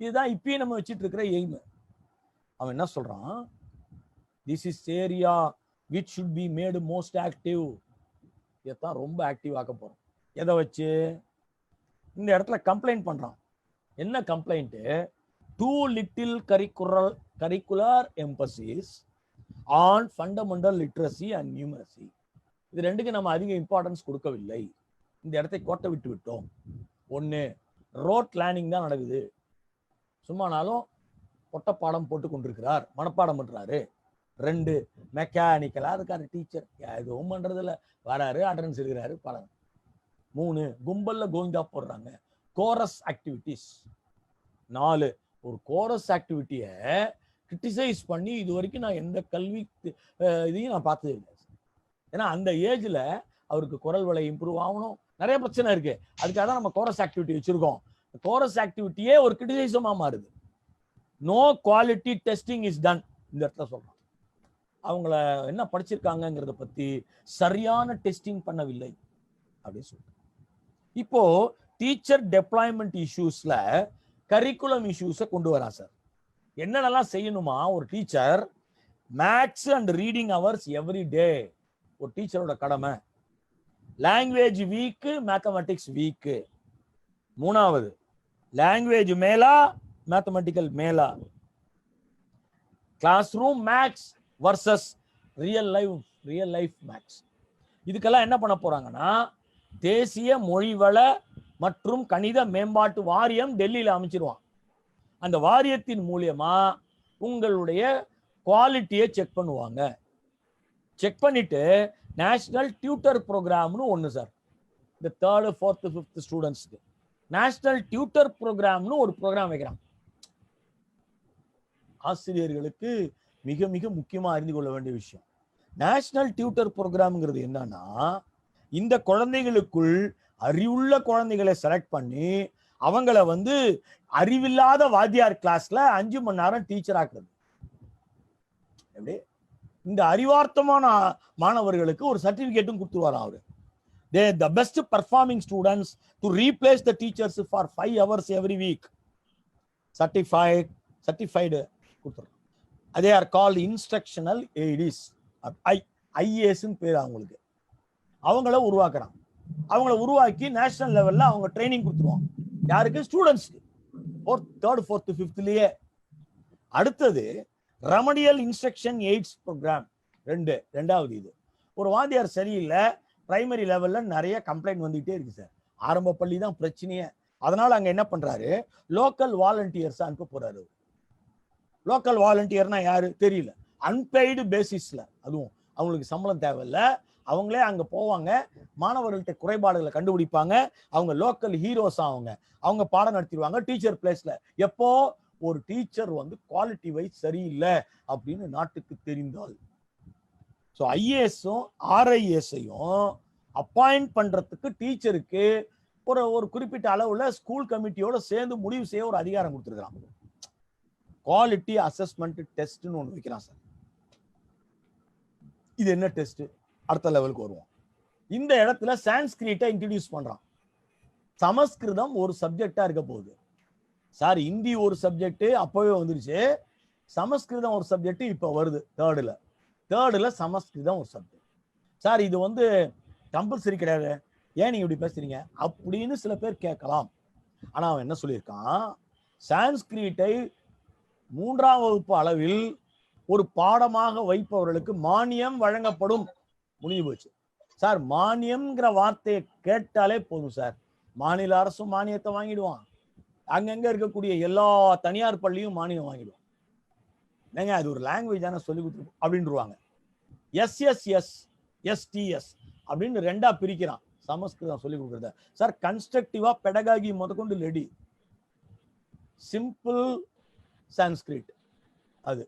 இதுதான் இப்பயும் நம்ம வச்சிட்டு இருக்கிற எய்ம். அவன் என்ன சொல்றான், this is area which should be made most active. இதைத்தான் ரொம்ப ஆக்டிவ் ஆக்க போறோம். எதை வச்சு? இந்த இடத்துல கம்ப்ளைண்ட் பண்றான். என்ன complaint? Too little curricular emphasis on fundamental literacy and numeracy. இது ரெண்டுக்கு நம்ம அதிக இம்பார்ட்டன்ஸ் கொடுக்கவில்லை, இந்த இடத்தை கோட்டை விட்டு விட்டோம். ஒன்று, ரோட் லேர்னிங் தான் நடக்குது, சும்மானாலும் பொட்ட பாடம் போட்டு கொண்டிருக்கிறார், மனப்பாடம் பண்றாரு. 2, மெக்கானிக்கலா இருக்காரு டீச்சர், எதுவும் பண்றது இல்லை, வராரு அட்டண்டன்ஸ் எடுக்கிறாரு பாடம். 3, கும்பல்ல கோவிந்தா போடுறாங்க, கோரஸ் ஆக்டிவிட்டிஸ். 4, ஒரு கோரஸ் ஆக்டிவிட்டியை கிரிட்டிசைஸ் பண்ணி இது வரைக்கும் நான் எந்த கல்வி இதையும் நான் பார்த்தது இல்லை. ஏன்னா அந்த ஏஜ்ல அவருக்கு குரல் வளை இம்ப்ரூவ் ஆகணும், நிறைய பிரச்சனை இருக்கு. அதுக்காக தான் நம்ம கோரஸ் ஆக்டிவிட்டி வச்சிருக்கோம். கோரஸ் ஆக்டிவிட்டியே ஒரு கிரிட்டிசைசமா மாறுது. No quality testing is done. இந்த இடத்துல சொல்றோம், அவங்கள என்ன படிச்சிருக்காங்கிறத பத்தி சரியான டெஸ்டிங் பண்ணவில்லை அப்படின்னு சொல்றோம். இப்போ டீச்சர் டெப்ளாய்மெண்ட் இஷ்யூஸ்ல கரிக்குலம் இஷ்யூஸை கொண்டு வரா சார். என்னென்னலாம் செய்யணுமா? ஒரு teacher maths and reading hours every day ஒரு டீச்சரோட கடமை. Language weak, mathematics weak. 3வது, லாங்குவேஜ் மேலா, மேத்தமெட்டிக்கல் மேலா. Classroom maths versus real life maths. இதுக்கெல்லாம் என்ன பண்ண போறாங்கன்னா, தேசிய மொழிவள மற்றும் கணித மேம்பாட்டு வாரியம் டெல்லியில அமைச்சிருவான். அந்த வாரியத்தின் மூலியமா உங்களுடைய குவாலிட்டியை செக் பண்ணுவாங்க. செக் பண்ணிட்டு நேஷனல் டியூட்டர் ப்ரோக்ராம்னு ஒன்று சார், இந்த 3rd, 4th, 5th ஸ்டூடெண்ட்ஸ்க்கு நேஷனல் டியூட்டர் ப்ரோக்ராம்னு ஒரு ப்ரோக்ராம் வைக்கிறான். ஆசிரியர்களுக்கு மிக மிக முக்கியமா அறிந்து கொள்ள வேண்டிய விஷயம், நேஷனல் டியூட்டர் ப்ரோக்ராம்ங்கிறது என்னன்னா, இந்த குழந்தைகளுக்குள் அறிவுள்ள குழந்தைகளை செலக்ட் பண்ணி அவங்கள அறிவில்லாத வாத்தியார் கிளாஸ்ல 5 மணி நேரம் டீச்சர் ஆக்குறது. எப்படி? இந்த அறிவார்த்தமான மாணவர்களுக்கு ஒரு சர்டிபிகேட்டும் கொடுத்துருவாராம் அவரு. They are the best performing students to replace the teachers for 5 hours every week. Certified கொடுத்துறோம். They are called instructional aids. IAS பேர் அவங்களுக்கு. அவங்கள உருவாக்குறான். அவங்கள உருவாக்கி நேஷனல் லெவல்ல அவங்க ட்ரைனிங் கொடுத்துருவாங்க. யாருக்கு? ஸ்டூடெண்ட்ஸ்க்கு. 3rd, 4th, 5thலயே. அடுத்தது ரெமடியல் இன்ஸ்ட்ரக்ஷன் எய்ட்ஸ் ப்ரோக்ராம் 2வது. இது ஒரு வாத்தியார் சரியில்லை, பிரைமரி லெவல்ல நிறைய கம்ப்ளைண்ட் வந்துகிட்டே இருக்கு சார். ஆரம்ப பள்ளி தான் பிரச்சனையே. அதனால அங்க என்ன பண்றாரு, லோக்கல் வாலண்டியர்ஸ் அனுப்ப போறாரு. லோக்கல் வாலண்டியர்னா யாரு தெரியல, அன்பெய்டு பேசிஸ்ல, அதுவும் அவங்களுக்கு சம்பளம் தேவையில்லை, அவங்களே அங்க போவாங்க, மாணவர்கள்ட்ட குறைபாடுகளை கண்டுபிடிப்பாங்க, அவங்க லோக்கல் ஹீரோஸ் அவங்க பாடம் நடத்திடுவாங்க டீச்சர் பிளேஸ்ல. எப்போ ஒரு டீச்சர் குவாலிட்டி வைஸ் சரியில்லை அப்படின்னு நாட்டுக்கு தெரிந்தால், ஸோ ஐஏஎஸும் ஆர்ஐஎஸையும் அப்பாயிண்ட் பண்றதுக்கு டீச்சருக்கு ஒரு குறிப்பிட்ட அளவுல ஸ்கூல் கமிட்டியோட சேர்ந்து முடிவு செய்ய ஒரு அதிகாரம் கொடுத்துருக்கான். குவாலிட்டி அசஸ்மெண்ட் டெஸ்ட்னு ஒன்று வைக்கிறான் சார். இது என்ன டெஸ்ட்? அடுத்த லெவலுக்கு வருவோம். இந்த இடத்துல சான்ஸ்கிரிட்டை இன்ட்ரடியூஸ் பண்றான். சமஸ்கிருதம் ஒரு சப்ஜெக்டா இருக்க போகுது சார். ஹிந்தி ஒரு சப்ஜெக்ட் அப்பவே வந்துருச்சு, சமஸ்கிருதம் ஒரு சப்ஜெக்ட் இப்ப வருது 3rd சமஸ்கிருதம் ஒரு சப்ஜெக்ட். சார் இது கம்பல்சரி கிடையாது, ஏன் நீங்க இப்படி பேசுறீங்க அப்படின்னு சில பேர் கேட்கலாம். ஆனா அவன் என்ன சொல்லியிருக்கான், சான்ஸ்கிரிட்டை 3ஆம் வகுப்பு அளவில் ஒரு பாடமாக வைப்பவர்களுக்கு மானியம் வழங்கப்படும். முடிஞ்சு போச்சு சார். மானியம்ங்கிற வார்த்தையை கேட்டாலே போதும் சார், மாநில அரசும் மானியத்தை வாங்கிடுவான், அங்கங்க இருக்கக்கூடிய எல்லா தனியார் பள்ளியும் மானியம் வாங்கிடுவான். ஏங்க அது ஒரு லாங்குவேஜ் தானே சொல்லி கொடுத்து அப்படின்றாங்க. SSS STS அப்படின்னு 2ஆ பிரிக்கிறான் சமஸ்கிருதம் சொல்லி கொடுக்குறத. சார் கன்ஸ்ட்ரக்டிவா பெடகாகி முதற்கொண்டு ரெடி. சிம்பிள் சான்ஸ்கிரிட் அது.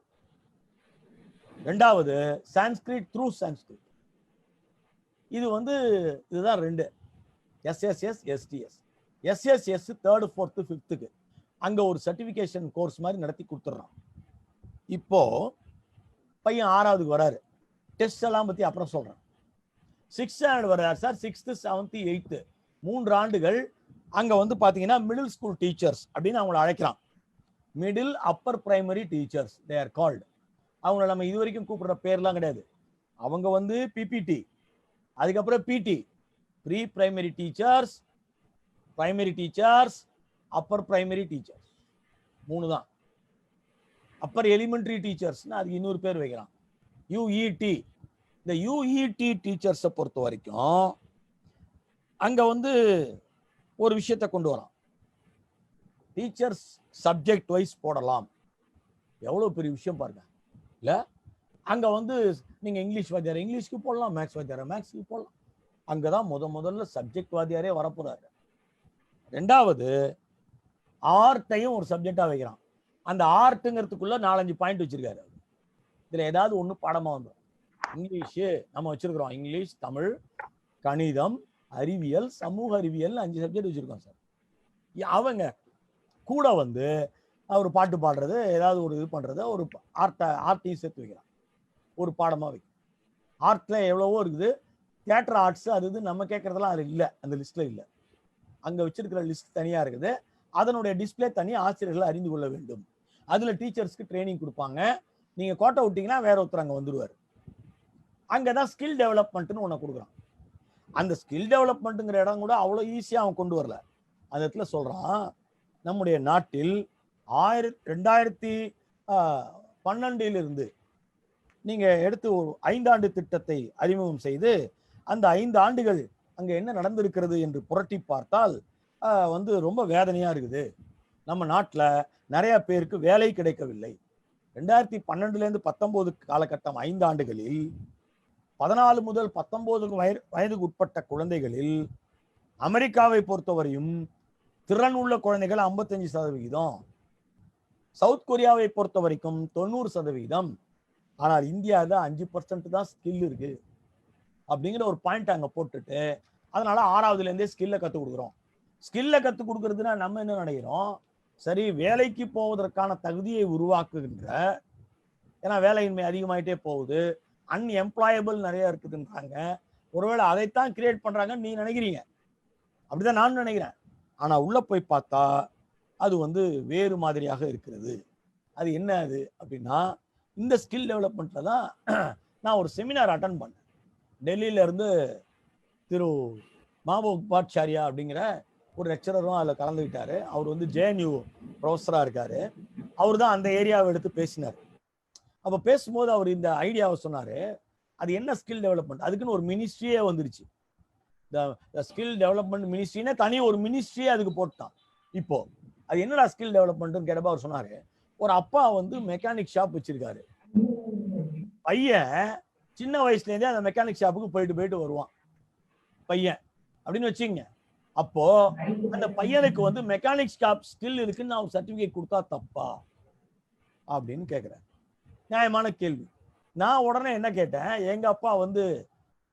2வது சான்ஸ்கிரிட் த்ரூ சான்ஸ்கிரிட். இது இதுதான் 2 SSS STS. SSS 3rd, 4th, 5th அங்க ஒரு சர்டிபிகேஷன் கோர்ஸ் மாதிரி நடத்தி கொடுத்துட்றான். இப்போ பையன் 6வதுக்கு வராரு, டெஸ்ட் எல்லாம் பத்தி அப்புறம் சொல்றேன். 6th ஸ்டாண்டர்ட் வர்றாரு சார். 6th, 7th, 8th 3 ஆண்டுகள் அங்க பாத்தீங்கன்னா மிடில் ஸ்கூல் டீச்சர்ஸ் அப்படின்னு அவங்களை அழைக்கிறான். Middle Appar primary teachers they are called. அவங்கள நம்ம இது வரைக்கும் கூப்பிடுற பேர்லாம் கிடையாது. அவங்க பிபிடி, அதுக்கப்புறம் PT, pre primary teachers, primary teachers, upper primary teachers 3 தான். அப்பர் எலிமெண்டரி டீச்சர்ஸ்னா அதுக்கு இன்னொரு பேர் வைக்கிறான், யுஇடி. இந்த யுஇடி டீச்சர்ஸை பொறுத்த வரைக்கும் அங்க வந்து ஒரு விஷயத்தை கொண்டு வரான், டீச்சர்ஸ் சப்ஜெக்ட் வைஸ் போடலாம். எவ்வளவு பெரிய விஷயம் பாருங்க இல்ல. அங்க வந்து நீங்க இங்கிலீஷ் வாத்தியார் இங்கிலீஷ்க்கு போடலாம், மேக்ஸ் வாத்தியார் மேக்ஸ்க்கு போடலாம். அங்கதான் முதல்ல சப்ஜெக்ட் வாத்தியாரே வரப்போறாரு. 2வது ஆர்ட்டையும் ஒரு சப்ஜெக்டா வைக்கிறான். அந்த ஆர்ட்ங்கிறதுக்குள்ள 4-5 பாயிண்ட் வச்சிருக்காரு. இதுல ஏதாவது ஒண்ணு பாடமா வந்துடும். இங்கிலீஷ் நம்ம வச்சிருக்கிறோம், இங்கிலீஷ், தமிழ், கணிதம், அறிவியல், சமூக அறிவியல் 5 சப்ஜெக்ட் வச்சிருக்கோம் சார். அவங்க கூட வந்து ஒரு பாட்டு பாடுறது, ஏதாவது ஒரு இது பண்றது, ஒரு ஆர்ட்டையும் சேர்த்து வைக்கிறான், ஒரு பாடமா வைக்கும். ஆர்ட்ல எவ்வளவோ இருக்குது, தியேட்டர் ஆர்ட்ஸ் அது இது நம்ம கேட்கறதெல்லாம் அது இல்லை, அந்த லிஸ்ட்ல இல்லை. அங்க வச்சிருக்கிற லிஸ்ட் தனியா இருக்குது, அதனுடைய டிஸ்பிளே தனியா ஆசிரியர்கள் அறிந்து கொள்ள வேண்டும். அதுல டீச்சர்ஸ்க்கு ட்ரைனிங் கொடுப்பாங்க. நீங்க கோட்டை விட்டீங்கன்னா வேற ஒருத்தர் அங்க வந்துருவாரு. அங்கதான் ஸ்கில் டெவலப்மெண்ட்னு ஒண்ணு கொடுக்குறான். அந்த ஸ்கில் டெவலப்மெண்ட்ங்கிற இடம் கூட அவ்வளவு ஈஸியா அவன் கொண்டு வரல. அந்த இடத்துல சொல்றான், நம்முடைய நாட்டில் 2012 நீங்க எடுத்து ஒரு 5 ஆண்டு திட்டத்தை அறிமுகம் செய்து அந்த 5 ஆண்டுகள் அங்க என்ன நடந்திருக்கிறது என்று புரட்டி பார்த்தால் வந்து ரொம்ப வேதனையா இருக்குது. நம்ம நாட்டில் நிறைய பேருக்கு வேலை கிடைக்கவில்லை. 2012 19 காலகட்டம் 5 ஆண்டுகளில் 14 முதல் 19 வயதுக்கு உட்பட்ட குழந்தைகளில் அமெரிக்காவை பொறுத்தவரையும் திறன் உள்ள குழந்தைகள் 55%, சவுத் கொரியாவை பொறுத்த வரைக்கும் 90%. ஆனால் இந்தியாவில் 5% தான் ஸ்கில் இருக்கு அப்படிங்கிற ஒரு பாயிண்ட் அங்க போட்டுட்டு, அதனால 6வதுல இருந்தே ஸ்கில்லை கற்றுக் கொடுக்குறோம். ஸ்கில்லை கற்றுக் கொடுக்கறதுனா நம்ம என்ன நினைக்கிறோம், சரி வேலைக்கு போவதற்கான தகுதியை உருவாக்குகின்ற, ஏன்னா வேலையின்மை அதிகமாயிட்டே போகுது, அன்எம்ப்ளாயபிள் நிறைய இருக்குதுன்றாங்க. ஒருவேளை அதைத்தான் கிரியேட் பண்றாங்கன்னு நீ நினைக்கிறீங்க, அப்படிதான் நான் நினைக்கிறேன். ஆனா உள்ள போய் பார்த்தா அது வந்து வேறு மாதிரியாக இருக்கிறது. அது என்ன அது அப்படின்னா, இந்த ஸ்கில் டெவலப்மெண்ட்ல தான் நான் ஒரு செமினார் அட்டன் பண்ணேன். டெல்லியில இருந்து திரு மஹபூப் பாட்சாரியா அப்படிங்கிற ஒரு லெக்சரரும் அதில் கலந்துக்கிட்டாரு. அவர் வந்து ஜேஎன்யூ ப்ரொஃபஸரா இருக்காரு. அவர் தான் அந்த ஏரியாவை எடுத்து பேசினார். அப்ப பேசும்போது அவர் இந்த ஐடியாவை சொன்னாரு, அது என்ன ஸ்கில் டெவலப்மெண்ட், அதுக்குன்னு ஒரு மினிஸ்ட்ரியே வந்துருச்சு. ஸ்கில் டெவலப்மெண்ட் மினிஸ்ட்ரின்னு தனி ஒரு மினிஸ்ட்ரியே அதுக்கு போட்டான். இப்போ அது என்னடா ஸ்கில் டெவலப்மெண்ட் கேட்டப்ப அவர் சொன்னாரு, ஒரு அப்பா வந்து மெக்கானிக் ஷாப் வச்சிருக்காரு, பையன் சின்ன வயசுல இருந்தே அந்த மெக்கானிக் ஷாப்புக்கு போயிட்டு வருவான் பையன் அப்படின்னு வச்சுங்க. அப்போ அந்த பையனுக்கு வந்து மெக்கானிக் ஷாப் ஸ்கில் இருக்குன்னு நான் சர்டிபிகேட் கொடுத்தா தப்பா அப்படின்னு கேட்கிறேன். நியாயமான கேள்வி. நான் உடனே என்ன கேட்டேன், எங்க அப்பா வந்து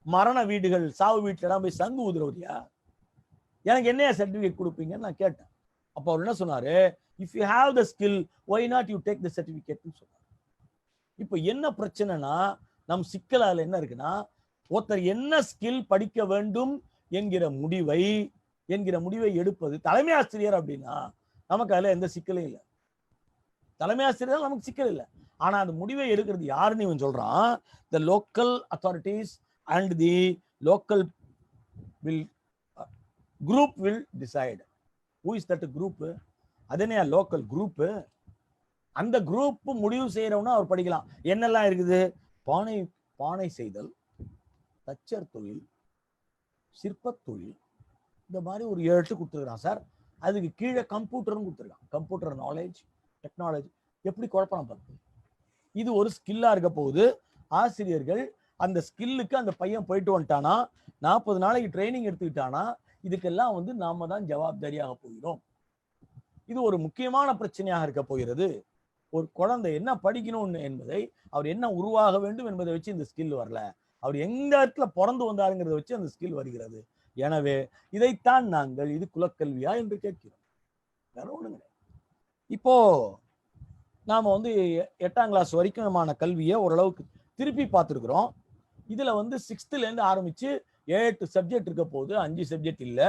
மரண வீடுகள், சாவு வீட்டுல போய் சங்கு ஊதுறவரியா, எனக்கு என்ன சர்டிபிகேட் கொடுப்பீங்கன்னு நான் கேட்டேன். அப்ப அவர் என்ன சொன்னாரு, if you have the skill why not you take the சர்டிபிகேட்னு சொன்னார். இப்போ என்ன பிரச்சனைனா, நம் சிக்கல் அதுல என்ன இருக்குன்னா, ஒருத்தர் என்ன ஸ்கில் படிக்க வேண்டும் என்கிற முடிவை எடுப்பது தலைமை ஆசிரியர். அப்படின்னா நமக்கு அதுல எந்த சிக்கலும் இல்லை, தலைமை ஆசிரியர் நமக்கு சிக்கல் இல்லை. ஆனா அந்த முடிவை எடுக்கிறது யாருன்னு இவன் சொல்றான், the local authorities and the local group will decide. Who is that group? அதனே லோக்கல் குரூப். அந்த குரூப் முடிவு செய்யறவனா அவர் படிக்கலாம். என்னெல்லாம் இருக்குது, பானை செய்தல், தச்சர் தொழில், சிற்பத் தொழில், இந்த மாதிரி ஒரு 7 கொடுத்துருக்கான் சார். அதுக்கு கீழே கம்ப்யூட்டரும் கொடுத்துருக்கான், கம்ப்யூட்டர் நாலேஜ், டெக்னாலஜி. எப்படி குழப்பம் பார்த்து, இது ஒரு ஸ்கில்லா இருக்க போகுது. ஆசிரியர்கள் அந்த ஸ்கில்லுக்கு அந்த பையன் போயிட்டு வந்துட்டானா, 40 நாளைக்கு ட்ரைனிங் எடுத்துக்கிட்டானா, இதுக்கெல்லாம் வந்து நாம தான் ஜவாப்தாரியாக போகிறோம். இது ஒரு முக்கியமான பிரச்சனையாக இருக்க போகிறது. ஒரு குழந்தை என்ன படிக்கணும் என்பதை, அவர் என்ன உருவாக வேண்டும் என்பதை வச்சு இந்த ஸ்கில் வரல, அவர் எந்த இடத்துல பிறந்து வந்தாருங்கிறத வச்சு அந்த ஸ்கில் வருகிறது. எனவே இதைத்தான் நாங்கள் இது குலக்கல்வியா என்று கேட்கிறோம், வேற ஒண்ணுங்க. இப்போ நாம வந்து 8ஆம் கிளாஸ் வரைக்குமான கல்வியை ஓரளவுக்கு திருப்பி பார்த்துருக்குறோம். இதுல வந்து 6th இருந்து ஆரம்பிச்சு 7 சப்ஜெக்ட் இருக்க போகுது, 5 சப்ஜெக்ட் இல்ல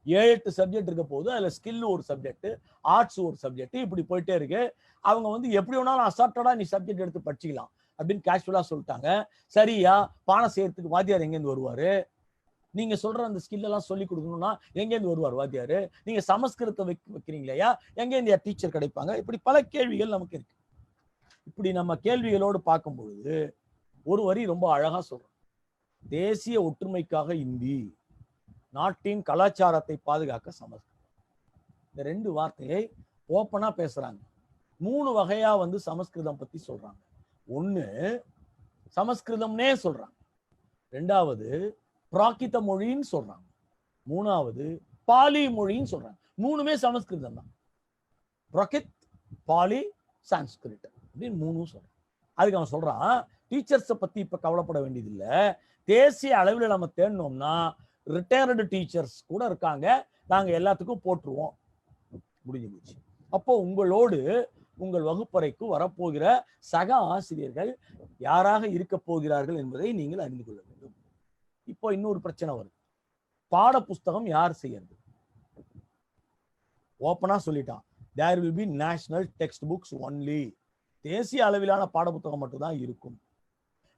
7 சப்ஜெக்ட் இருக்க போகுது. அதுல ஸ்கில் ஒரு சப்ஜெக்ட், ஆர்ட்ஸ் ஒரு சப்ஜெக்ட், இப்படி போயிட்டே இருக்கு. அவங்க வந்து எப்படி வேணாலும் அசால்ட்டடா நீ சப்ஜெக்ட் எடுத்து படிச்சுக்கலாம் அப்படின்னு கேஷுவலா சொல்லிட்டாங்க. சரியா பானை செய்யறதுக்கு வாத்தியார் எங்கேருந்து வருவாரு, நீங்க சொல்ற அந்த ஸ்கில் எல்லாம் சொல்லி கொடுக்கணும்னா எங்கேருந்து வருவார் வாத்தியாரு? நீங்க சமஸ்கிருதத்தை வைக்கிறீங்களா, எங்கேருந்து டீச்சர் கிடைப்பாங்க? இப்படி பல கேள்விகள் நமக்கு இருக்கு. இப்படி நம்ம கேள்விகளோடு பார்க்கும் பொழுது ஒரு வரி ரொம்ப அழகா சொல்றோம். தேசிய ஒற்றுமைக்காக இந்தி, நாட்டின் கலாச்சாரத்தை பாதுகாக்க சமஸ்கிருதம். இந்த 2 வார்த்தையை ஓப்பனா பேசுறாங்க. 3 வகையா சமஸ்கிருதம் பத்தி சொல்றாங்க. ஒண்ணு சமஸ்கிருதம்னே சொல்றாங்க, 2வது பிராகிருத மொழின்னு சொல்றாங்க, 3வது பாலி மொழின்னு சொல்றாங்க. 3மே சமஸ்கிருதம் தான். பிராகிருத், பாலி, சான்ஸ்கிரிட் அப்படின்னு 3 சொல்றாங்க. அதுக்கு அவன் சொல்றான், டீச்சர்ஸை பத்தி இப்ப கவலைப்பட வேண்டியது இல்ல, தேசிய அளவில் நம்ம தேடணும்னா ரிட்டையர்டு டீச்சர்ஸ் கூட இருக்காங்க, நாங்க எல்லாத்துக்கும் போட்டுருவோம், முடிஞ்சு போச்சு. அப்போ உங்களோடு உங்கள் வகுப்பறைக்கு வரப்போகிற சக ஆசிரியர்கள் யாராக இருக்க போகிறார்கள் என்பதை நீங்கள் அறிந்து கொள்ள வேண்டும். இப்போ இன்னொரு பிரச்சனை வருது, பாட புஸ்தகம் யார் செய்யறது? ஓப்பனா சொல்லிட்டான், there will be national textbooks only. தேசிய அளவிலான பாட புத்தகம் மட்டும்தான் இருக்கும்.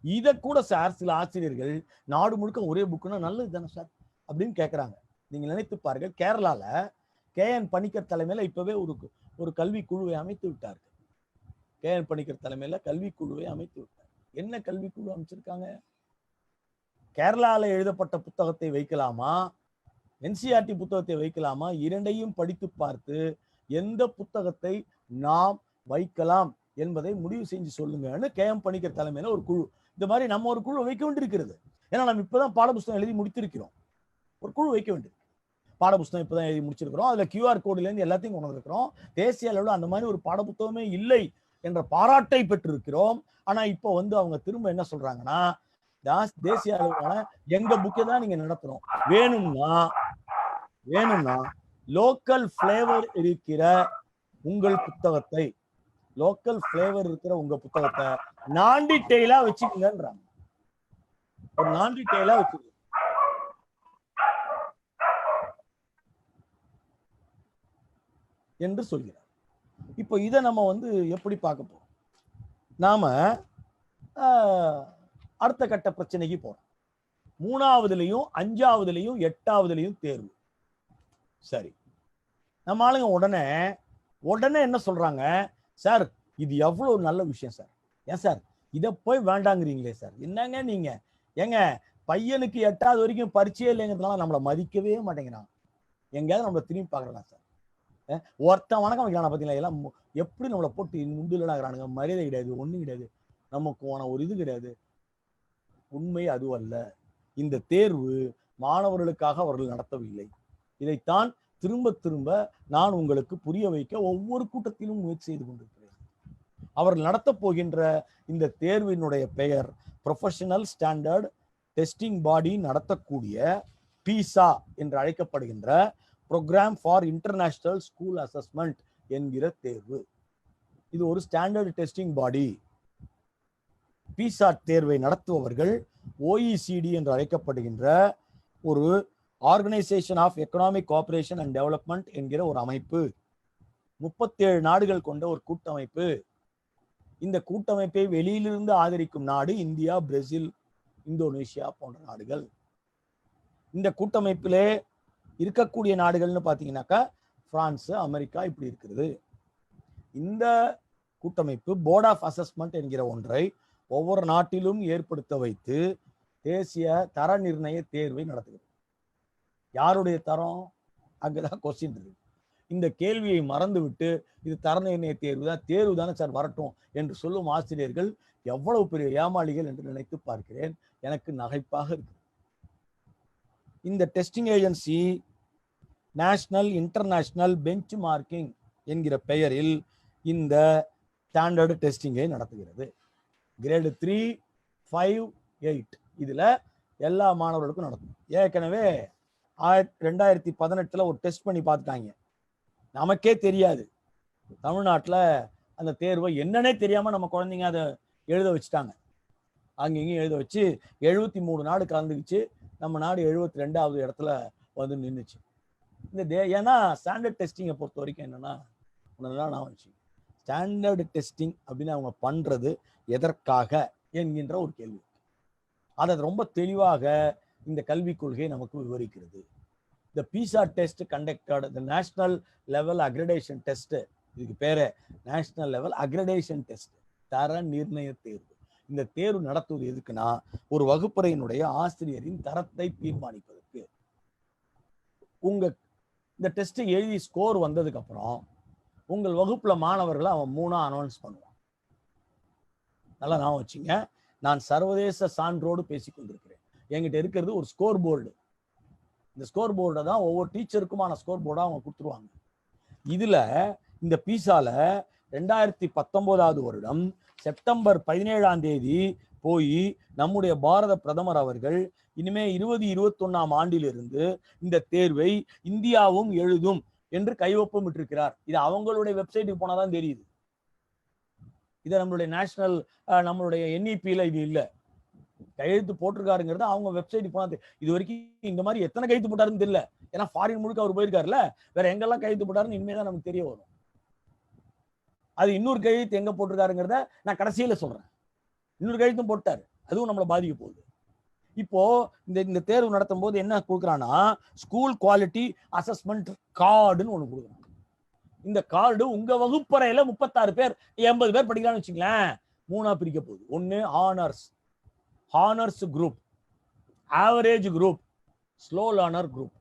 இதை கூட சார் சில ஆசிரியர்கள் நாடு முழுக்க ஒரே புக்குன்னா நல்லது தானே சார் அப்படின்னு கேட்கறாங்க. நீங்க நினைத்து பாருங்கள், கேரளால KN பணிக்கர் தலைமையில இப்பவே ஒரு கல்வி குழுவை அமைத்து விட்டார்கள். KN பணிக்கர் தலைமையில கல்வி குழுவை அமைத்து விட்டார். என்ன கல்வி குழு அமைச்சிருக்காங்க? கேரளால எழுதப்பட்ட புத்தகத்தை வைக்கலாமா, NCERT புத்தகத்தை வைக்கலாமா, இரண்டையும் படித்து பார்த்து எந்த புத்தகத்தை நாம் வைக்கலாம் என்பதை முடிவு செஞ்சு சொல்லுங்கன்னு KM பணிக்கர் தலைமையில ஒரு குழு. இந்த மாதிரி நம்ம ஒரு குழு வைக்க வேண்டியிருக்கிறது. ஏன்னா நம்ம இப்பதான் பாடப்புஸ்தகம் எழுதி முடித்திருக்கிறோம், ஒரு குழு வைக்க வேண்டியது. பாடப்புஸ்தகம் இப்பதான் எழுதி முடிச்சிருக்கிறோம், அதுல QR கோடுல இருந்து எல்லாத்தையும் கொண்டு வந்திருக்கிறோம். தேசிய அளவில் அந்த மாதிரி ஒரு பாடப்புத்தகமே இல்லை என்ற பாராட்டை பெற்றிருக்கிறோம். ஆனா இப்போ அவங்க திரும்ப என்ன சொல்றாங்கன்னா, தேசிய அளவிலான எங்க புக்கை தான் நீங்க நடத்துறோம், வேணும்னா லோக்கல் பிளேவர் இருக்கிற உங்கள் புத்தகத்தை, லோக்கல் பிளேவர் இருக்கிற உங்க புத்தகத்தை நான் டீடைலா வச்சுக்கங்கன்றாங்க. ஒரு நான் டீடைலா வச்சுக்கோங்க என்று சொல்கிறார். இப்போ இதை நம்ம எப்படி பார்க்க போறோம்? நாம அடுத்த கட்ட பிரச்சனைக்கு போறோம். 3வதுலயும் 5வதுலயும் 8வதுலயும் தேர்வு. சரி, நம்ம ஆளுங்க உடனே என்ன சொல்றாங்க, சார் இது எவ்வளவு நல்ல விஷயம் சார், ஏன் சார் இதை போய் வேண்டாங்கிறீங்களே சார், என்னங்க நீங்க, ஏங்க பையனுக்கு 8வது வரைக்கும் பரிச்சையே இல்லைங்கிறதுனால நம்மளை மதிக்கவே மாட்டேங்கிறான், எங்கேயாவது நம்மளை திரும்பி பார்க்கலாம் சார், ஒருத்தன் வணக்கம் வைக்கலாம் பார்த்தீங்களா, எல்லாம் எப்படி நம்மளை போட்டு நுண்டுலடாகிறானுங்க, மரியாதை கிடையாது, ஒன்றும் கிடையாது, நமக்கு ஒரு இது கிடையாது. உண்மை அதுவல்ல. இந்த தேர்வு மாணவர்களுக்காக அவர்கள் நடத்தவில்லை. இதைத்தான் திரும்ப திரும்ப நான் உங்களுக்கு புரிய வைக்க ஒவ்வொரு கூட்டத்திலும் முயற்சி செய்து கொண்டிருக்கிறேன். அவர்கள் நடத்த போகின்ற இந்த தேர்வினுடைய பெயர் ப்ரொஃபஷனல் ஸ்டாண்டர்ட் டெஸ்டிங் பாடி நடத்தக்கூடிய PISA என்று அழைக்கப்படுகின்ற program for international school assessment என்கிற தேர்வு. இது ஒரு ஸ்டாண்டர்ட் டெஸ்டிங் பாடி. PISA தேர்வை நடத்துபவர்கள் OECD என்று அழைக்கப்படுகின்ற ஒரு organisation of economic cooperation and development என்கிற ஒரு அமைப்பு, 37 நாடுகள் கொண்ட ஒரு கூட்டமைப்பு. இந்த கூட்டமைப்பை வெளியிலிருந்து ஆதரிக்கும் நாடு இந்தியா, பிரேசில், இந்தோனேஷியா போன்ற நாடுகள். இந்த கூட்டமைப்பிலே இருக்கக்கூடிய நாடுகள்னு பார்த்தீங்கன்னாக்கா பிரான்ஸ், அமெரிக்கா இப்படி இருக்கிறது. இந்த கூட்டமைப்பு போர்ட் ஆஃப் அசஸ்மெண்ட் என்கிற ஒன்றை ஒவ்வொரு நாட்டிலும் ஏற்படுத்த வைத்து தேசிய தர நிர்ணய தேர்வை நடத்துகிறது. யாருடைய தரம்? அங்கதான் கொஸ்டின் இருக்கு. இந்த கேள்வியை மறந்துவிட்டு இது தர நிர்ணய தேர்வு தான், தேர்வு தானே சார் வரட்டும் என்று சொல்லும் ஆசிரியர்கள் எவ்வளவு பெரிய ஏமாளிகள் என்று நினைத்து பார்க்கிறேன். எனக்கு நகைப்பாக இருக்கு. இந்த testing agency national international bench marking என்கிற பெயரில் இந்த ஸ்டாண்டர்டு டெஸ்டிங்கை நடத்துகிறது. கிரேடு 3, 5, 8 இதுல எல்லா மாணவர்களுக்கும் நடக்கும். ஏற்கனவே 2018 ஒரு டெஸ்ட் பண்ணி பார்த்துட்டாங்க. நமக்கே தெரியாது, தமிழ்நாட்டில் அந்த தேர்வை என்னன்னே தெரியாம நம்ம குழந்தைங்க அதை எழுத வச்சுட்டாங்க. அங்கேயும் எழுத வச்சு 73 நாடு கலந்துக்குச்சு. நம்ம நாடு 72வது இடத்துல நின்றுச்சு. ஏன்னா ஸ்டாண்டர்ட் டெஸ்டிங்கை பொறுத்த வரைக்கும் என்னன்னா, நான் வச்சு ஸ்டாண்டர்டு டெஸ்டிங் அப்படின்னு அவங்க பண்றது எதற்காக என்கின்ற ஒரு கேள்வி. அதை ரொம்ப தெளிவாக இந்த கல்விக் கொள்கை நமக்கு விவரிக்கிறது. The PISA test conducted, the national level accreditation test, இதுக்கு பேரு நேஷனல் லெவல் அக்ரெடேஷன் டெஸ்ட், தர நிர்ணய தேர்வு. இந்த தேர்வு நடத்துவது எதுக்குன்னா ஒரு வகுப்பறையினுடைய ஆசிரியரின் தரத்தை தீர்மானிப்பதற்கு. உங்க இந்த டெஸ்ட் எழுதி ஸ்கோர் வந்ததுக்கு அப்புறம் உங்கள் வகுப்புல மாணவர்களை அவன் 3 அனௌன்ஸ் பண்ணுவான். நல்லா நான் வச்சுங்க, நான் சர்வதேச சான்றோடு பேசிக் கொண்டிருக்கிறேன். என்கிட்ட இருக்கிறது ஒரு ஸ்கோர் போர்டு. இந்த ஸ்கோர் போர்டை தான் ஒவ்வொரு டீச்சருக்குமான ஸ்கோர் போர்டா அவங்க கொடுத்துருவாங்க. இதுல இந்த பீசால 2019 வருடம் செப்டம்பர் 17 போய் நம்முடைய பாரத பிரதமர் அவர்கள் இனிமே 2021 ஆண்டிலிருந்து இந்த தேர்வை இந்தியாவும் எழுதும் என்று கையொப்பமிட்டிருக்கிறார். இது அவங்களுடைய வெப்சைட்டுக்கு போனாதான் தெரியுது. இதை நம்மளுடைய நேஷனல் நம்மளுடைய NEP-ல இது இல்லை, கையெழுத்து போட்டிருக்காருங்கிறது அவங்க வெப்சைட் போனா. இது வரைக்கும் இந்த மாதிரி எத்தனை கையெழுத்து போட்டாருன்னு தெரியல. ஏன்னா ஃபாரின் முழுக்க அவர் போயிருக்காருல்ல, வேற எங்கெல்லாம் கையெழுத்து போட்டாருன்னு இனிமேதான் நமக்கு தெரிய வரும். அது இன்னொரு கையெழுத்து எங்க போட்டிருக்காருங்கிறத நான் கடைசியில சொல்றேன். இன்னொரு கையெழுத்தும் போட்டாரு, அதுவும் நம்மளை பாதிக்க போகுது. இப்போ இந்த தேர்வு நடத்தும் போது என்ன கொடுக்குறான்னா ஸ்கூல் குவாலிட்டி அசஸ்மெண்ட் கார்டுன்னு ஒண்ணு கொடுக்குறாங்க. இந்த கார்டு உங்க வகுப்பறையில 36 பேர் 80 பேர் படிக்கலாம்னு வச்சுங்களேன், 3ஆ பிரிக்க போகுது. ஒன்னு honours group, average group, slow learner group.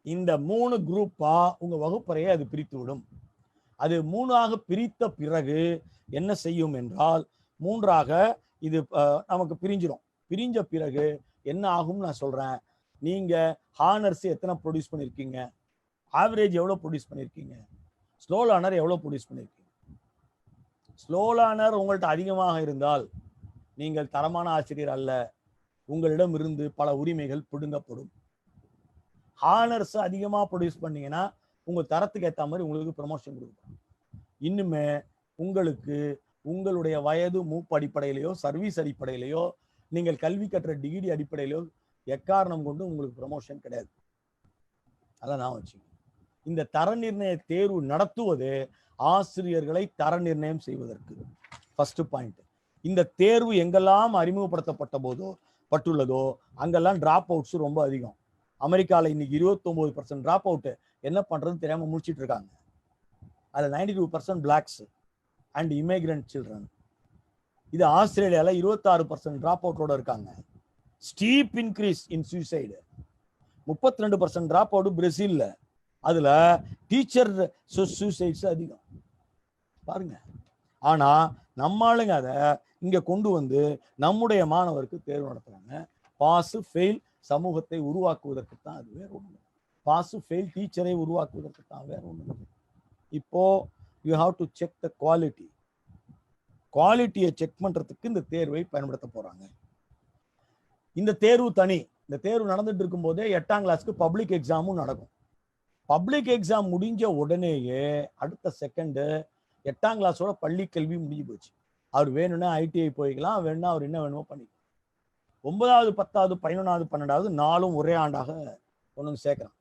இந்த 3 குரூப்பா உங்க வகுப்பறையை அது பிரித்து விடும். அது 3ஆக பிரித்த பிறகு என்ன செய்யும் என்றால் 3ஆக இது நமக்கு பிரிஞ்சிடும். பிரிஞ்ச பிறகு என்ன ஆகும் நான் சொல்றேன். நீங்க ஹானர்ஸ் எத்தனை ப்ரொடியூஸ் பண்ணிருக்கீங்க, ஆவரேஜ் எவ்வளவு ப்ரொடியூஸ் பண்ணிருக்கீங்க, ஸ்லோ லேர்னர் எவ்வளவு ப்ரொடியூஸ் பண்ணிருக்கீங்க. ஸ்லோ லேர்னர் உங்கள்கிட்ட அதிகமாக இருந்தால் நீங்கள் தரமான ஆசிரியர் அல்ல, உங்களிடம் இருந்து பல உரிமைகள் பிடுங்கப்படும். ஹானர்ஸ் அதிகமா ப்ரொடியூஸ் பண்ணீங்கன்னா உங்க தரத்துக்கு ஏற்ற மாதிரி உங்களுக்கு ப்ரமோஷன் கொடுக்கும். இன்னுமே உங்களுக்கு உங்களுடைய வயது மூப்பு அடிப்படையிலையோ சர்வீஸ் அடிப்படையிலையோ நீங்கள் கல்வி கற்ற டிகிரி அடிப்படையிலையோ எக்காரணம் கொண்டு உங்களுக்கு ப்ரமோஷன் கிடையாது. அதான் நான் வச்சுக்கேன். இந்த தர நிர்ணய தேர்வு நடத்துவது ஆசிரியர்களை தர நிர்ணயம் செய்வதற்கு. First point. இந்த தேர்வு எங்கெல்லாம் அறிமுகப்படுத்தப்பட்ட போதோ பட்டுள்ளதோ அங்கெல்லாம் டிராப் அவுட்ஸ் ரொம்ப அதிகம். அமெரிக்காவில் இன்னைக்கு 29% டிராப் அவுட் என்ன பண்றதுன்னு தெரியாம முடிச்சிட்டு இருக்காங்க. அதுல 92% பிளாக்ஸ் அண்ட் இமிகிரண்ட் சில்ட்ரன். இது ஆஸ்திரேலியால 26% டிராப் அவுட்டோட இருக்காங்க. Steep increase in suicide. 32% drop out பிரேசில்ல. அதுல டீச்சர் சூசைட்ஸ் அதிகம் பாருங்க. ஆனா நம்ம ஆளுங்க அதை இங்க கொண்டு வந்து நம்முடைய மாணவருக்கு தேர்வு நடத்துறாங்க. பாஸ் ஃபெயில் சமூகத்தை உருவாக்குவதற்கு தான், அது வேற ஒண்ணு. பாஸ் ஃபெயில் டீச்சரை உருவாக்குவதற்கு தான், வேற ஒண்ணு. இப்போ you have to check the quality. குவாலிட்டியை செக் பண்றதுக்கு இந்த தேர்வை பயன்படுத்த போறாங்க. இந்த தேர்வு தனி. இந்த தேர்வு நடந்துட்டு இருக்கும் போதே 8ஆம் கிளாஸ்க்கு பப்ளிக் எக்ஸாமும் நடக்கும். பப்ளிக் எக்ஸாம் முடிஞ்ச உடனேயே அடுத்த செகண்ட் 8ஆம் கிளாஸோட பள்ளி கல்வி முடிஞ்சு போச்சு. அவர் வேணும்னா ITI போய்க்கலாம், வேணும்னா அவர் என்ன வேணுமோ பண்ணிக்கலாம். 9வது 10வது 11வது 12வது 4ம் ஒரே ஆண்டாக கொண்டு வந்து சேர்க்கிறான்.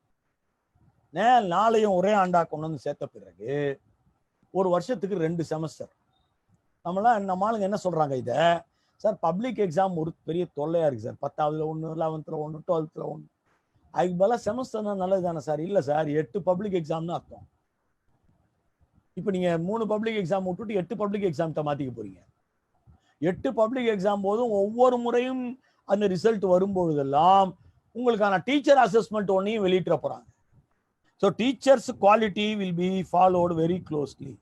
4ஐயும் ஒரே ஆண்டா கொண்டு வந்து சேர்த்த பிறகு ஒரு வருஷத்துக்கு 2 செமஸ்டர். நம்ம ஆளுங்க என்ன சொல்றாங்க, இதை சார் பப்ளிக் எக்ஸாம் ஒரு பெரிய தொல்லையா இருக்கு சார், 10ஆவதுல 1, 11th 1, 12th 1. அதுக்கு பதிலாக செமஸ்டர் நல்லது தானே சார். இல்லை சார், 8 பப்ளிக் எக்ஸாம்னு அர்த்தம். இப்போ நீங்க 3 பப்ளிக் எக்ஸாம் விட்டுட்டு 8 பப்ளிக் எக்ஸாம் மாத்திக்க போறீங்க. 8 பப்ளிக் எக்ஸாம் போதும் ஒவ்வொரு முறையும் அந்த ரிசல்ட் வரும்பொழுதெல்லாம் உங்களுக்கான டீச்சர் அசஸ்மெண்ட் ஒன்னையும் வெளியிட்ட போறாங்க. So teachers quality will be followed very closely.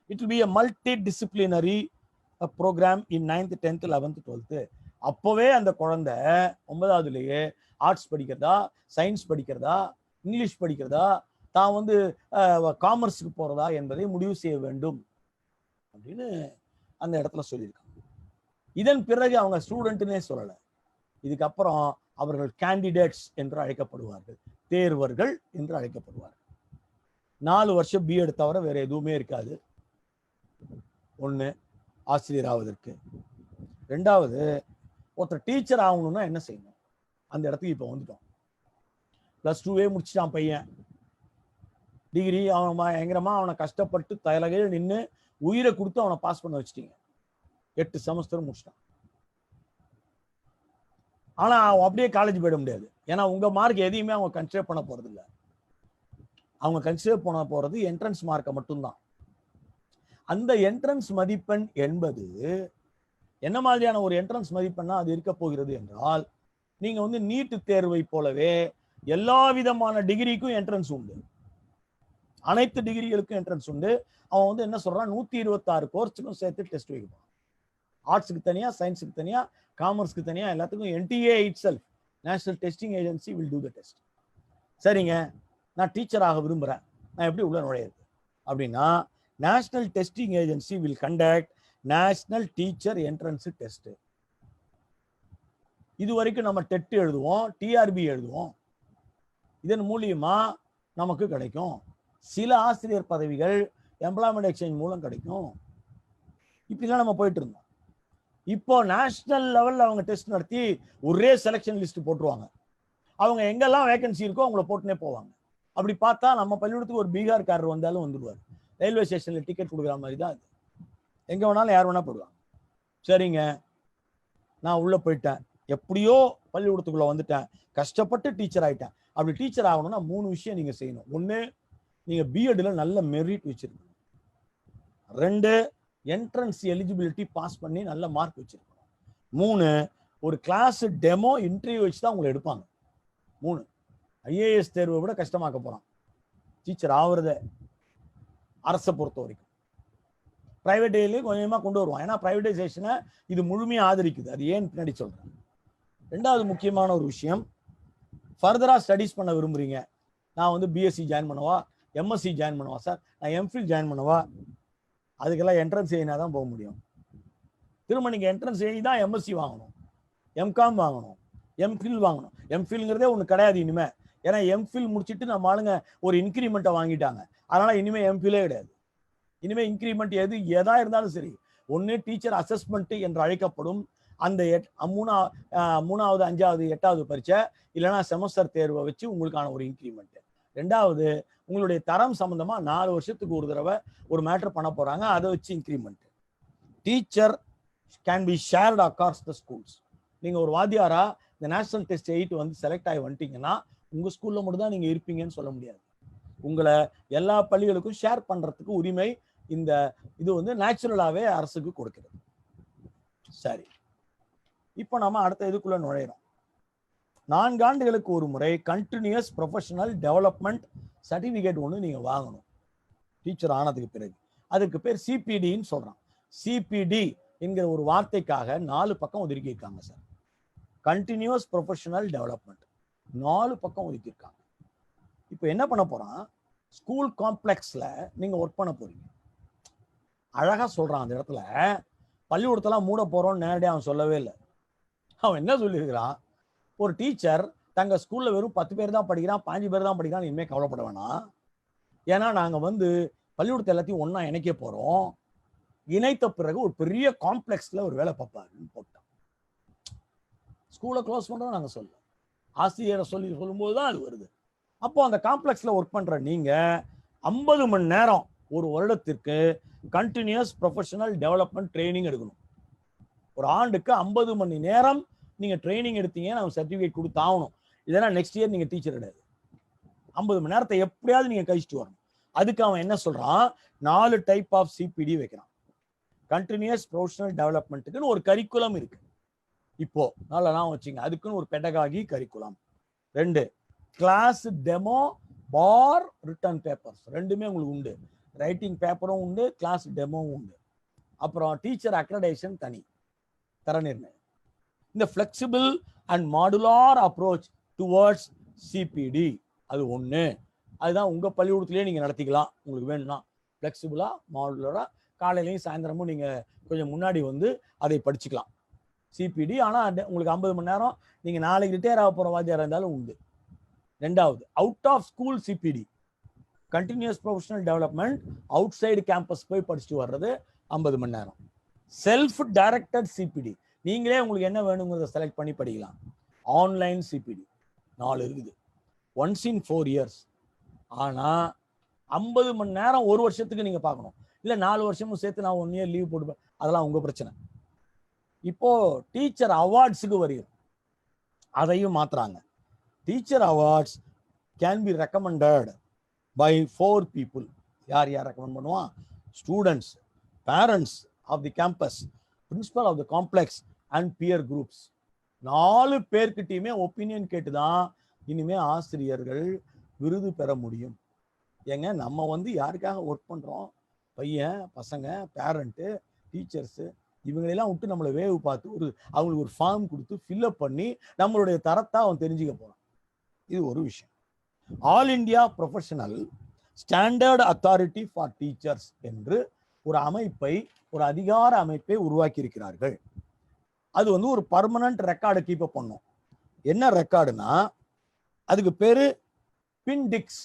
It will be a multidisciplinary program in 9th 10th 11th 12th. அப்பவே அந்த குழந்தை 9வதுலேயே ஆர்ட்ஸ் படிக்கிறதா, சயின்ஸ் படிக்கிறதா, இங்கிலீஷ் படிக்கிறதா, தான் வந்து காமர்ஸுக்கு போறதா என்பதை முடிவு செய்ய வேண்டும் அப்படின்னு அந்த இடத்துல சொல்லியிருக்காங்க. இதன் பிறகு அவங்க ஸ்டூடெண்ட்னே சொல்லலை. இதுக்கப்புறம் அவர்கள் கேண்டிடேட்ஸ் என்று அழைக்கப்படுவார்கள், தேர்வர்கள் என்று அழைக்கப்படுவார்கள். 4 வருஷம் B.Ed தவிர வேற எதுவுமே இருக்காது. 1 ஆசிரியர் ஆவதற்கு. 2வது ஒருத்தர் டீச்சர் ஆகணும்னா என்ன செய்யணும், அந்த இடத்துக்கு இப்போ வந்துட்டோம். +2 முடிச்சிட்டான் பையன், டிகிரி. அவன் பயங்கரமா அவனை கஷ்டப்பட்டு தலைகையில் நின்று உயிரை கொடுத்து அவனை பாஸ் பண்ண வச்சிட்டீங்க. 8 செமஸ்டர் முடிச்சிட்டான். ஆனா அவன் அப்படியே காலேஜ் போயிட முடியாது. ஏன்னா உங்க மார்க் எதையுமே அவங்க கன்சிடர் பண்ண போறது இல்லை. அவங்க கன்சிடர் பண்ண போறது என்ட்ரன்ஸ் மார்க்கை மட்டும்தான். அந்த என்ட்ரன்ஸ் மதிப்பெண் என்பது என்ன மாதிரியான ஒரு என்ட்ரன்ஸ் மதிப்பெண்ணா அது இருக்க போகிறது என்றால், நீங்க வந்து நீட் தேர்வை போலவே எல்லா விதமான டிகிரிக்கும் என்ட்ரன்ஸ் உண்டு. அனைத்து டிகிரிகளுக்கும் என்ட்ரன்ஸ் உண்டு. அவன் வந்து என்ன சொல்றான், 126 கோர்ஸுக்கும் சேர்த்து டெஸ்ட் வைக்கணும். ஆர்ட்ஸுக்கு தனியா, சயின்ஸுக்கு தனியா, காமர்ஸ்க்கு தனியா, எல்லாத்துக்கும் NTA itself, national testing agency will do the test. சரிங்க, நான் டீச்சர் ஆக விரும்புறேன், நான் எப்படி உள்ள நுழையிறது அப்படின்னா, national testing agency will conduct national teacher entrance test. இது வரைக்கும் நம்ம டெட் எழுதுவோம், TRB எழுதுவோம். இதன் மூலியமா நமக்கு கிடைக்கும் சில ஆசிரியர் பதவிகள் எம்ப்ளாய்மெண்ட் எக்ஸ்சேஞ்ச் மூலம் கிடைக்கும். இப்படிலாம் நம்ம போயிட்டு இருந்தோம். இப்போ நேஷனல் லெவல்ல அவங்க டெஸ்ட் நடத்தி ஒரே செலெக்ஷன் லிஸ்ட் போட்டுருவாங்க. அவங்க எங்கெல்லாம் வேகன்சி இருக்கோ அவங்கள போட்டுனே போவாங்க. அப்படி பார்த்தா நம்ம பள்ளிக்கூடத்துக்கு ஒரு பீகார்காரர் வந்தாலும் வந்துடுவார். ரயில்வே ஸ்டேஷன்ல டிக்கெட் கொடுக்குற மாதிரி தான் அது. எங்க வேணாலும் யார் வேணா போடுவாங்க. சரிங்க, நான் உள்ள போயிட்டேன், எப்படியோ பள்ளிக்கூடத்துக்குள்ள வந்துட்டேன், கஷ்டப்பட்டு டீச்சர் ஆயிட்டேன். அப்படி டீச்சர் ஆகணும்னா 3 விஷயம் நீங்க செய்யணும். 1, நீங்க பிஎட்ல நல்ல மெரிட் வச்சிருக்கணும். 2, என்ட்ரன்ஸ் எலிஜிபிலிட்டி பாஸ் பண்ணி நல்ல மார்க் வச்சிருக்கணும். 3, ஒரு கிளாஸ் டெமோ இன்டர்வியூ வச்சு தான் உங்களை எடுப்பாங்க. 3, IAS தேர்வை விட கஷ்டமாக்க போறான் டீச்சர் ஆகுறத அரசை பொறுத்த வரைக்கும். பிரைவேட்லயும் கொஞ்சமா கொண்டு வருவான். ஏன்னா பிரைவேடைசேஷனை இது முழுமையா ஆதரிக்குது. அது ஏன் பின்னாடி சொல்றேன். 2வது முக்கியமான ஒரு விஷயம், ஃபர்தரா ஸ்டடிஸ் பண்ண விரும்புறீங்க, நான் வந்து BSc ஜாயின் பண்ணவா, MSc ஜாயின் பண்ணவா சார், நான் MPhil ஜாயின் பண்ணவா, அதுக்கெல்லாம் என்ட்ரன்ஸ் எழுதினா தான் போக முடியும். திரும்ப நீங்க என்ட்ரன்ஸ் எழுதி தான் MSc வாங்கணும், MCom வாங்கணும், MPhil வாங்கணும். MPhilங்கிறதே ஒன்று கிடையாது இனிமே. ஏன்னா MPhil முடிச்சுட்டு நம்ம ஆளுங்க ஒரு இன்க்ரிமெண்ட்டை வாங்கிட்டாங்க. அதனால இனிமே MPhilலே கிடையாது. இனிமே இன்க்ரிமெண்ட் எதா இருந்தாலும் சரி, ஒன்று டீச்சர் அசஸ்மெண்ட் என்று அழைக்கப்படும் அந்த 3வது 5வது 8வது பரீட்சை, இல்லைன்னா செமஸ்டர் தேர்வை வச்சு உங்களுக்கான ஒரு இன்க்ரிமெண்ட். 2வது உங்களுடைய தரம் சம்பந்தமா 4 வருஷத்துக்கு ஒரு தடவை ஒரு மேட்டர் பண்ண போறாங்க, அதை வச்சு increment. Teacher can be shared across the schools. நீங்க ஒரு வாத்தியாரா இந்த நேஷனல் டெஸ்ட் 8 வந்து செலக்ட் ஆகி வந்துட்டீங்கன்னா உங்க ஸ்கூல்ல மட்டும் தான் நீங்க இருப்பீங்கன்னு சொல்ல முடியாது. உங்களை எல்லா பள்ளிகளுக்கும் ஷேர் பண்றதுக்கு உரிமை இந்த இது வந்து நேச்சுரலாவே அரசுக்கு கொடுக்கிறது. சரி, இப்போ நம்ம அடுத்த இதுக்குள்ள நுழையிறோம். 4 ஆண்டுகளுக்கு ஒரு முறை கண்டினியூஸ் ப்ரொஃபஷனல் டெவலப்மெண்ட் சர்டிபிகேட் ஒன்று நீங்க வாங்கணும் டீச்சர் ஆனதுக்கு பிறகு. அதுக்கு பேர் CPDன்னு சொல்றான். CPD என்கிற ஒரு வார்த்தைக்காக 4 பக்கம் ஒதுக்கியிருக்காங்க சார். கண்டினியூஸ் ப்ரொஃபஷனல் டெவலப்மெண்ட் 4 பக்கம் ஒதுக்கியிருக்காங்க. இப்போ என்ன பண்ண போறான், ஸ்கூல் காம்ப்ளெக்ஸ்ல நீங்க ஒர்க் பண்ண போறீங்க. அழகா சொல்றான் அந்த இடத்துல, பள்ளிக்கூடத்தெல்லாம் மூட போறோம்னு நேரடியாக அவன் சொல்லவே இல்லை. அவன் என்ன சொல்லியிருக்கிறான், ஒரு டீச்சர் தங்க ஸ்கூல்ல வெறும் 10 பேர் தான் படிக்கிறான், 15 பேர் தான் படிக்கிறான், இனிமேல் கவலைப்பட வேணாம். ஏன்னா நாங்க வந்து பள்ளிக்கூடத்தை எல்லாத்தையும் ஒன்னா இணைக்க போறோம். இணைத்த பிறகு ஒரு பெரிய காம்ப்ளெக்ஸ்ல ஒரு வேலை பார்ப்பாருன்னு போட்டான். ஸ்கூலை க்ளோஸ் பண்றோம் நாங்க சொல்ல, ஆசிரியரை சொல்லும்போது தான் அது வருது. அப்போ அந்த காம்ப்ளெக்ஸ்ல ஒர்க் பண்ற நீங்க 50 மணி நேரம் ஒரு வருடத்திற்கு கண்டினியூஸ் ப்ரொஃபஷனல் டெவலப்மெண்ட் ட்ரைனிங் எடுக்கணும். ஒரு ஆண்டுக்கு 50 மணி நேரம் நீங்க ட்ரைனிங் எடுத்தீங்க, நம்ம சர்டிபிகேட் கொடுத்தாகணும். இதெல்லாம் நெக்ஸ்ட் இயர் நீங்க டீச்சர் கிடையாது. 50 மணி நேரத்தை எப்படியாவது நீங்க கழிச்சுட்டு வரணும். அதுக்கு அவன் என்ன சொல்றான், 4 டைப் ஆஃப் CPD வைக்கிறான். கண்டினியூஸ் ப்ரொஃபஷனல் டெவலப்மெண்ட்டுக்குன்னு ஒரு கரிக்குலம் இருக்கு. இப்போ நல்லா வச்சுங்க, அதுக்குன்னு ஒரு பெடகாகி கரிக்குலம். 2, கிளாஸ் டெமோ பார் ரிட்டன் பேப்பர்ஸ், 2மே உங்களுக்கு உண்டு. ரைட்டிங் பேப்பரும் உண்டு, கிளாஸ் டெமோவும் உண்டு. அப்புறம் டீச்சர் அக்ரெடிடேஷன் தனி, தர நிர்ணயம். இந்த flexible and modular approach towards CPD அது ஒன்று. அதுதான் உங்க பள்ளிக்கூடத்திலேயே நீங்க நடத்திக்கலாம் உங்களுக்கு வேணும்னா. ஃபிளெக்சிபிளா மாடுலரா காலையிலையும் சாயந்தரமும் நீங்க கொஞ்சம் முன்னாடி வந்து அதை படிச்சுக்கலாம் CPD. ஆனா உங்களுக்கு 50 மணி நேரம் நீங்க நாளைக்கு ரிட்டையர் ஆக போற வாத்தியாரா இருந்தாலும் உண்டு. 2வது out of school CPD, continuous professional development, outside campus போய் படிச்சுட்டு வர்றது 50 மணி நேரம். செல்ஃப் டைரக்டட் CPD, நீங்களே உங்களுக்கு என்ன வேணுங்கிறத செலக்ட் பண்ணி படிக்கலாம். ஆன்லைன் CPD 4 இருக்குது, ஒன்ஸ் இன் 4 இயர்ஸ். ஆனா 50 மணி நேரம் ஒரு வருஷத்துக்கு நீங்க பார்க்கணும். இல்ல 4 வருஷமும் சேர்த்து நான் 1 இயர் லீவ் போட்டுப்பேன், அதெல்லாம் உங்க பிரச்சனை. இப்போ டீச்சர் அவார்ட்ஸுக்கு வருகிறோம். அதையும் மாத்துறாங்க. Teacher awards can be recommended by 4 people. யார் யார் ரெக்கமெண்ட் பண்ணுவான்? Students, parents of the campus, principal of the complex and peer groups. 4 பேர்கிட்டயுமே ஒப்பீனியன் கேட்டுதான் இனிமே ஆசிரியர்கள் விருது பெற முடியும். ஏங்க நம்ம வந்து யாருக்காக ஒர்க் பண்றோம்? பையன், பசங்க, பேரண்ட்டு, டீச்சர்ஸு இவங்களெல்லாம் விட்டு நம்மளை வேவு பார்த்து அவங்களுக்கு ஒரு ஃபார்ம் கொடுத்து ஃபில்அப் பண்ணி நம்மளுடைய தரத்தை அவன் தெரிஞ்சுக்க போறான். இது ஒரு விஷயம். All India professional standard authority for teachers என்று ஒரு அமைப்பை, ஒரு அதிகார அமைப்பை உருவாக்கி இருக்கிறார்கள். அது வந்து ஒரு பர்மனன்ட் ரெக்கார்டை கீப் அப் பண்ணும். என்ன ரெக்கார்டுனா அதுக்கு பேரு PINDICS.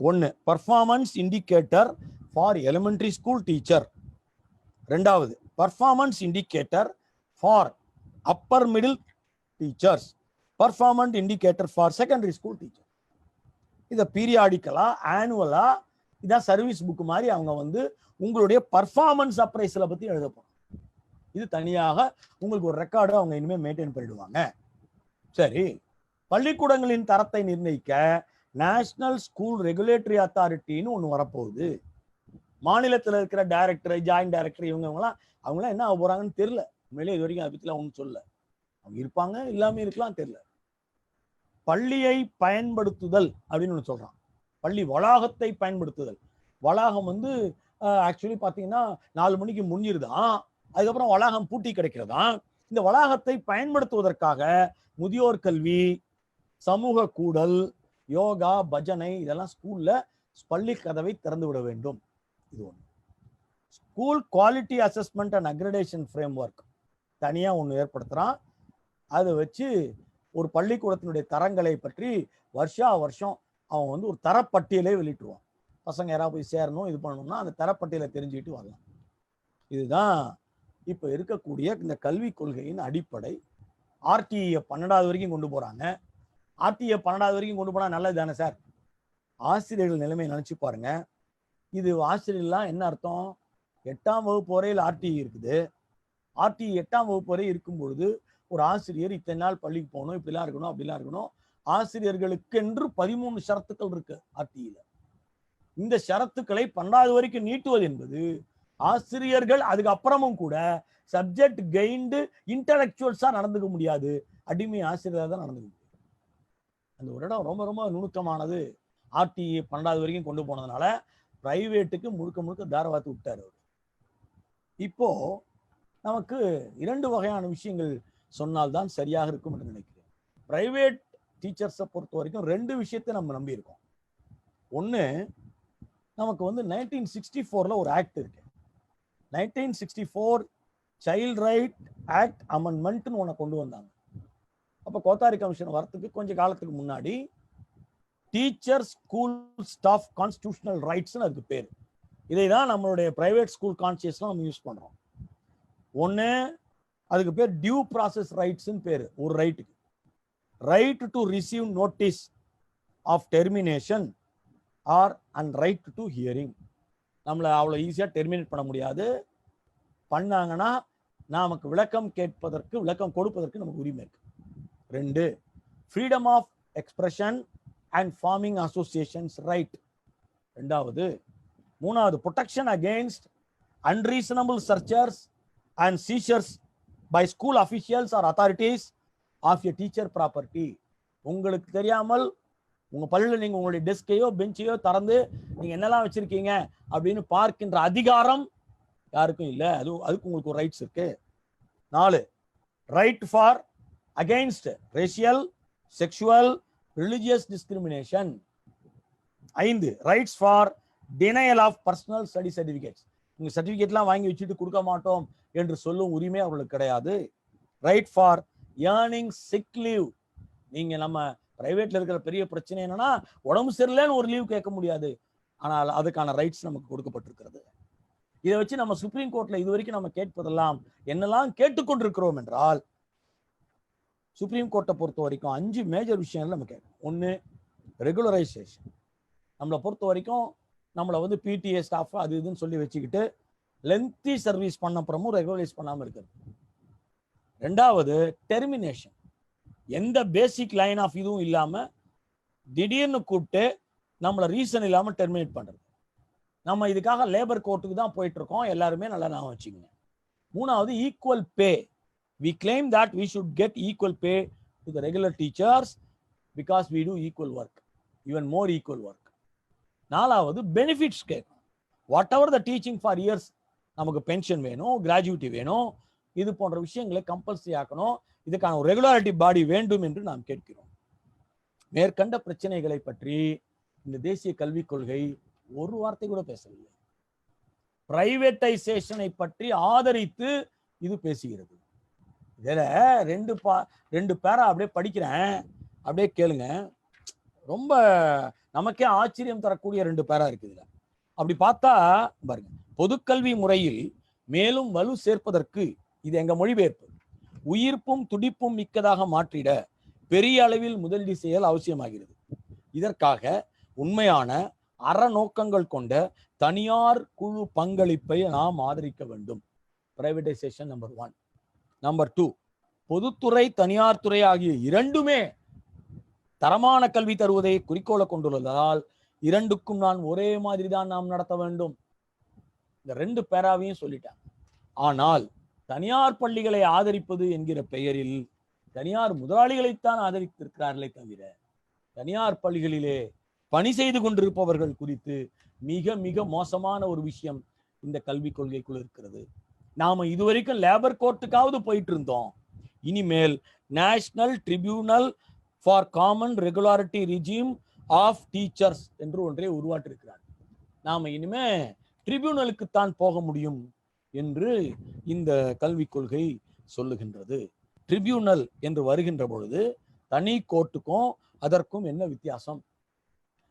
1 performance indicator for elementary school teacher. 2வது performance indicator for upper middle teachers, performance indicator for secondary school teacher. இதை பீரியாடிக்கலா, ஆனுவலா, இதான் சர்வீஸ் புக் மாதிரி அவங்க வந்து உங்களுடைய பர்ஃபார்மன்ஸ் அப்ரைசலை பத்தி எழுத போறாங்க. இது தனியாக உங்களுக்கு ஒரு ரெக்கார்டு அவங்க இனிமேல் மெயின்டைன் பண்ணிடுவாங்க. சரி, பள்ளிக்கூடங்களின் தரத்தை நிர்ணயிக்க நேஷனல் ஸ்கூல் ரெகுலேட்டரி அத்தாரிட்டின்னு ஒன்று வரப்போகுது. மாநிலத்தில் இருக்கிற டைரக்டர், ஜாயிண்ட் டைரக்டர் அவங்களாம் என்ன ஆக போறாங்கன்னு தெரியல. உண்மையிலே இது வரைக்கும் அதை பற்றிலாம் ஒன்றும் சொல்ல. அவங்க இருப்பாங்க, இல்லாமல் இருக்கலாம், தெரியல. பள்ளியை பயன்படுத்துதல் அப்படின்னு ஒன்று சொல்றான். பள்ளி வளாகத்தை பயன்படுத்துதல். வளாகம் வந்து ஆக்சுவலி பார்த்தீங்கன்னா 4 மணிக்கு முடிஞ்சிருதான், அதுக்கப்புறம் வளாகம் பூட்டி கிடைக்கிறதா. இந்த வளாகத்தை பயன்படுத்துவதற்காக முதியோர் கல்வி, சமூக கூடல், யோகா, பஜனை இதெல்லாம் ஸ்கூல்ல பள்ளி கதவை திறந்து விட வேண்டும். இது ஒன்று. School quality assessment and accreditation frame work தனியா ஒன்று ஏற்படுத்துறான். அதை வச்சு ஒரு பள்ளிக்கூடத்தினுடைய தரங்களை பற்றி வருஷா வருஷம் அவன் வந்து ஒரு தரப்பட்டியலை வெளியிட்டுருவான். பசங்க யாராவது போய் சேரணும், இது பண்ணணும்னா அந்த தரப்பட்டியலை தெரிஞ்சுக்கிட்டு வரலாம். இதுதான் இப்போ இருக்கக்கூடிய இந்த கல்விக் கொள்கையின் அடிப்படை. ஆர்டிஇ 12வது வரைக்கும் கொண்டு போறாங்க. ஆர்டிஇ 12வது வரைக்கும் கொண்டு போனா நல்லது தானே சார்? ஆசிரியர்கள் நிலைமையை நினைச்சு பாருங்க. இது ஆசிரியர்கள்லாம் என்ன அர்த்தம்? 8ஆம் வகுப்பு வரையில் ஆர்டிஇ இருக்குது. ஆர்டிஇ 8ஆம் வகுப்பு வரை இருக்கும் பொழுது ஒரு ஆசிரியர் இத்தனை நாள் பள்ளிக்கு போகணும், இப்படிலாம் இருக்கணும், அப்படிலாம் இருக்கணும். ஆசிரியர்களுக்கு என்று 13 ஷரத்துக்கள் இருக்கு ஆர்டிஇல. இந்த ஷரத்துக்களை 12வது வரைக்கும் நீட்டுவது என்பது ஆசிரியர்கள் அதுக்கு அப்புறமும் கூட சப்ஜெக்ட் கெயின்டு இன்டலெக்சுவல்ஸா நடந்துக்க முடியாது. அடிமை ஆசிரியராக தான் நடந்துக்க முடியும். அந்த ஒரு இடம் ரொம்ப ரொம்ப நுணுக்கமானது. ஆர்டிஇ 12வது வரைக்கும் கொண்டு போனதுனால பிரைவேட்டுக்கு முழுக்க முழுக்க தாரவாத்து விட்டார் அவர். இப்போ நமக்கு 2 வகையான விஷயங்கள் சொன்னால்தான் சரியாக இருக்கும் என்று நினைக்கிறேன். பிரைவேட் டீச்சர்ஸை பொறுத்த வரைக்கும் 2 விஷயத்தை நம்ம நம்பி இருக்கோம். ஒன்று, நமக்கு வந்து 1964ல ஒரு ஆக்ட் இருக்கு. 1964 சைல்ட் ரைட் ஆக்ட் அமெண்ட்மெண்ட்னு ஒன்று கொண்டு வந்தாங்க. அப்போ கோத்தாரி கமிஷன் வரத்துக்கு கொஞ்சம் காலத்துக்கு முன்னாடி டீச்சர் ஸ்கூல் ஸ்டாஃப் கான்ஸ்டிடியூஷனல் ரைட்ஸ்னு அதுக்கு பேர். இதை தான் நம்மளுடைய பிரைவேட் ஸ்கூல் கான்சியஸ்லாம் நம்ம யூஸ் பண்றோம். ஒன்று, அதுக்கு பேர் டியூ ப்ராசஸ் ரைட்ஸ்ன்னு பேர். ஒரு ரைட்டுக்கு right to receive notice of termination or and right to hearing. நம்மளை அவ்வளோ ஈஸியாக டெர்மினேட் பண்ண முடியாது. பண்ணாங்கன்னா நமக்கு விளக்கம் கேட்பதற்கு, விளக்கம் கொடுப்பதற்கு நமக்கு உரிமை இருக்கு. 2, freedom of expression and forming associations right. 2வது. 3வது, protection against unreasonable searches and seizures by school officials or authorities of a teacher property. உங்களுக்கு தெரியாமல் உங்க பள்ளியில் நீங்க உங்களுடைய டெஸ்கையோ பெஞ்சையோ திறந்து நீங்க என்னெல்லாம் வச்சிருக்கீங்க அப்படின்னு பார்க்கின்ற அதிகாரம் யாருக்கும் இல்லை. அதுக்கு உங்களுக்கு ஒரு ரைட்ஸ் இருக்கு. 4, right for against racial, sexual, religious discrimination. 5, rights for denial of personal study certificates. உங்க சர்டிஃபிகேட்லாம் வாங்கி வச்சுட்டு கொடுக்க மாட்டோம் என்று சொல்லும் உரிமை அவர்களுக்கு கிடையாது. Right for earning sick leave. நீங்க நம்ம பிரைவேட்ல இருக்கிற பெரிய பிரச்சனை என்னன்னா உடம்பு சரியில்லைன்னு ஒரு லீவ் கேட்க முடியாது. ஆனால் அதுக்கான ரைட்ஸ் நமக்கு கொடுக்கப்பட்டிருக்கிறது. இதை வச்சு நம்ம சுப்ரீம் கோர்ட்ல இது வரைக்கும் நம்ம கேட்பதெல்லாம் என்னெல்லாம் கேட்டுக்கொண்டிருக்கிறோம் என்றால், சுப்ரீம் கோர்ட்டை பொறுத்த வரைக்கும் 5 மேஜர் விஷயங்கள் நம்ம கேட்கணும். 1, ரெகுலரைசேஷன். நம்மளை பொறுத்த வரைக்கும் நம்மளை வந்து பிடிஏ ஸ்டாஃப் அது இதுன்னு சொல்லி வச்சுக்கிட்டு லென்த்தி சர்வீஸ் பண்ண அப்புறமும் ரெகுலரைஸ் பண்ணாமல் இருக்கிறது. 2வது, டெர்மினேஷன். எந்த பேசிக் லைன் ஆஃப் இதுவும் இல்லாம திடீர்னு கூப்பிட்டு நம்மளை ரீசன் இல்லாம டெர்மினேட் பண்றது. நம்ம இதுக்காக லேபர் கோர்ட்டுக்கு தான் போயிட்டு இருக்கோம், எல்லாருமே நல்லா ஞாபகம் வச்சுக்கோங்க. மூணாவது, equal pay. we claim that we should get equal pay to the regular teachers because we do equal work, even more equal work. நாலாவது, பெனிஃபிட்ஸ் கேட்கணும். What ever the teaching for years, நமக்கு பென்ஷன் வேணும், gratuity வேணும், இது போன்ற விஷயங்களை compulsory ஆக்கணும். இதுக்கான ஒரு ரெகுலாரிட்டி பாடி வேண்டும் என்று நாம் கேட்கிறோம். மேற்கண்ட பிரச்சனைகளை பற்றி இந்த தேசிய கல்விக் கொள்கை ஒரு வார்த்தை கூட பேசவில்லை. பிரைவேட்டைசேஷனை பற்றி ஆதரித்து இது பேசுகிறது. இதுல ரெண்டு பேரா அப்படியே படிக்கிறேன், அப்படியே கேளுங்க. ரொம்ப நமக்கே ஆச்சரியம் தரக்கூடிய 2 பேரா இருக்கு இதுல. அப்படி பார்த்தா பாருங்க, பொதுக்கல்வி முறையில் மேலும் வலு சேர்ப்பதற்கு, இது எங்க மொழிபெயர்ப்பு, உயிர்ப்பும் துடிப்பும் மிக்கதாக மாற்றிட பெரிய அளவில் முதலீடு செய்யல் அவசியமாகிறது. இதற்காக உண்மையான அறநோக்கங்கள் கொண்ட தனியார் குழு பங்களிப்பை நாம் ஆதரிக்க வேண்டும். Privatisation number 1. நம்பர் 2, பொதுத்துறை தனியார் துறை ஆகிய இரண்டுமே தரமான கல்வி தருவதை குறிக்கோளை கொண்டுள்ளதால் இரண்டுக்கும் நான் ஒரே மாதிரி தான் நாம் நடத்த வேண்டும். இந்த 2 பேராவையும் சொல்லிட்டாங்க. ஆனால் தனியார் பள்ளிகளை ஆதரிப்பது என்கிற பெயரில் தனியார் முதலாளிகளைத்தான் ஆதரித்திருக்கிறார்களே தவிர தனியார் பள்ளிகளிலே பணி செய்து கொண்டிருப்பவர்கள் குறித்து மிக மிக மோசமான ஒரு விஷயம் இந்த கல்விக் கொள்கைக்குள் இருக்கிறது. நாம இதுவரைக்கும் லேபர் கோர்ட்டுக்காவது போயிட்டு இருந்தோம். இனிமேல் national tribunal for common regularity regime of teachers என்று ஒன்றை உருவாட்டிருக்கிறார். நாம இனிமே ட்ரிபியூனலுக்குத்தான் போக முடியும் என்று இந்த கல்விக் கொள்கை சொல்லுகின்றது. ட்ரிபியூனல் என்று வருகின்ற பொழுது தனி கோர்ட்டுக்கும் அதற்கும் என்ன வித்தியாசம்?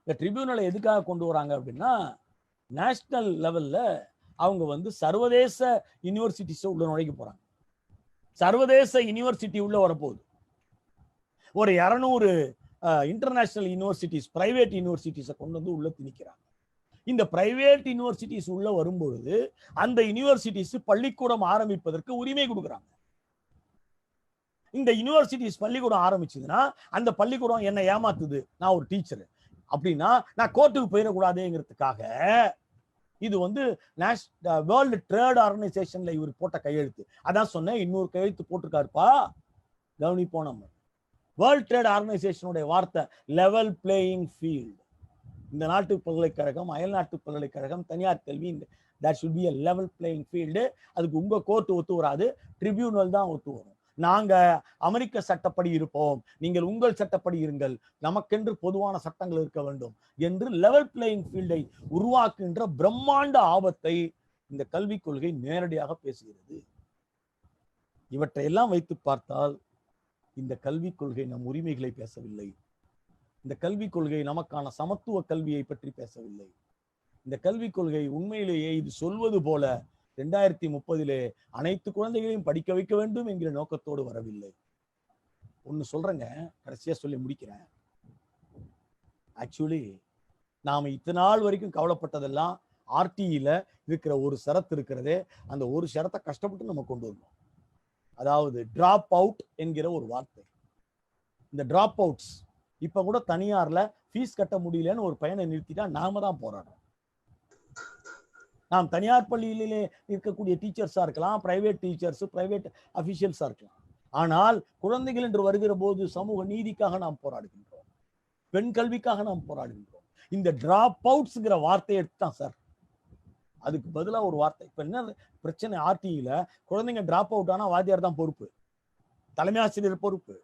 இந்த ட்ரிபியூனலை எதுக்காக கொண்டு வராங்க அப்படின்னா, நேஷனல் லெவல்ல அவங்க சர்வதேச யூனிவர்சிட்டிஸ் உள்ள நுழைக்க போறாங்க. சர்வதேச யூனிவர்சிட்டி உள்ள வரப்போகுது. ஒரு 200 இன்டர்நேஷனல் யூனிவர்சிட்டிஸ், பிரைவேட் யூனிவர்சிட்டிஸை கொண்டு உள்ள திணிக்கிறாங்க. இந்த பிரைவேட் யூனிவர்சிட்டிஸ் உள்ள வரும்பொழுது அந்த யூனிவர்சிட்டிஸ் பள்ளிக்கூடம் ஆரம்பிப்பதற்கு உரிமை கொடுக்குறாங்க. இந்த யூனிவர்சிட்டிஸ் பள்ளிக்கூடம் ஆரம்பிச்சதுன்னா அந்த பள்ளிக்கூடம் என்ன ஏமாத்துது, நான் ஒரு டீச்சர் அப்படின்னா நான் கோர்ட்டுக்கு போயிடக்கூடாதுங்கிறதுக்காக இது வேர்ல்டு ட்ரேட் ஆர்கனைசேஷன்ல இவர் போட்ட கையெழுத்து. அதான் சொன்னேன், இன்னொரு கையெழுத்து போட்டிருக்காருப்பா, கவனிப்போம். நம்ம வேர்ல்ட் ட்ரேட் ஆர்கனைசேஷனுடைய வார்த்தை லெவல் பிளேயிங் ஃபீல்டு. இந்த நாட்டு பல்கலைக்கழகம், அயல்நாட்டு பல்கலைக்கழகம், தனியார் கல்வி, that should be a level playing field. அதுக்கு உங்க கோர்ட் ஒத்து வராது, ட்ரிபியூனல் தான் ஒத்து வரும். நாங்க அமெரிக்க சட்டப்படி இருப்போம், நீங்கள் உங்கள் சட்டப்படி இருங்கள், நமக்கென்று பொதுவான சட்டங்கள் இருக்க வேண்டும் என்று லெவல் பிளேயிங் ஃபீல்டை உருவாக்குகின்ற பிரம்மாண்ட ஆபத்தை இந்த கல்விக் கொள்கை நேரடியாக பேசுகிறது. இவற்றையெல்லாம் வைத்து பார்த்தால் இந்த கல்விக் கொள்கை நம் உரிமைகளை பேசவில்லை. இந்த கல்விக் கொள்கை நமக்கான சமத்துவ கல்வியை பற்றி பேசவில்லை. இந்த கல்விக் கொள்கை உண்மையிலேயே இது சொல்வது போல 2030 அனைத்து குழந்தைகளையும் படிக்க வைக்க வேண்டும் என்கிற நோக்கத்தோடு வரவில்லை. ஒன்னு சொல்றேங்க, கடைசியா சொல்லி முடிக்கிறேன். ஆக்சுவலி நாம இத்தனை நாள் வரைக்கும் கவலைப்பட்டதெல்லாம் ஆர்டிஇல இருக்கிற ஒரு ஷரத்து இருக்கிறதே, அந்த ஒரு ஷரத்தை கஷ்டப்பட்டு நம்ம கொண்டு வந்தோம். அதாவது டிராப் அவுட் என்கிற ஒரு வார்த்தை. இந்த டிராப் அவுட்ஸ் இப்ப கூட தனியார்ல ஃபீஸ் கட்ட முடியலன்னு ஒரு பையனை நிறுத்திட்டா நாம தான் போராடுறோம். நாம் தனியார் பள்ளியிலே இருக்கக்கூடிய டீச்சர்ஸா இருக்கலாம், பிரைவேட் டீச்சர்ஸ், பிரைவேட் அபிஷியல்ஸா இருக்கலாம். ஆனால் குழந்தைகள் என்று வருகிற போது சமூக நீதிக்காக நாம் போராடுகின்றோம், பெண் கல்விக்காக நாம் போராடுகின்றோம். இந்த டிராப் அவுட்ஸ்ங்கிற வார்த்தையை எடுத்துதான் சார், அதுக்கு பதிலா ஒரு வார்த்தை. இப்ப என்ன பிரச்சனை, ஆர்டிஇல குழந்தைங்க டிராப் அவுட் ஆனா வாத்தியார் தான் பொறுப்பு, தலைமை ஆசிரியர் பொறுப்பு,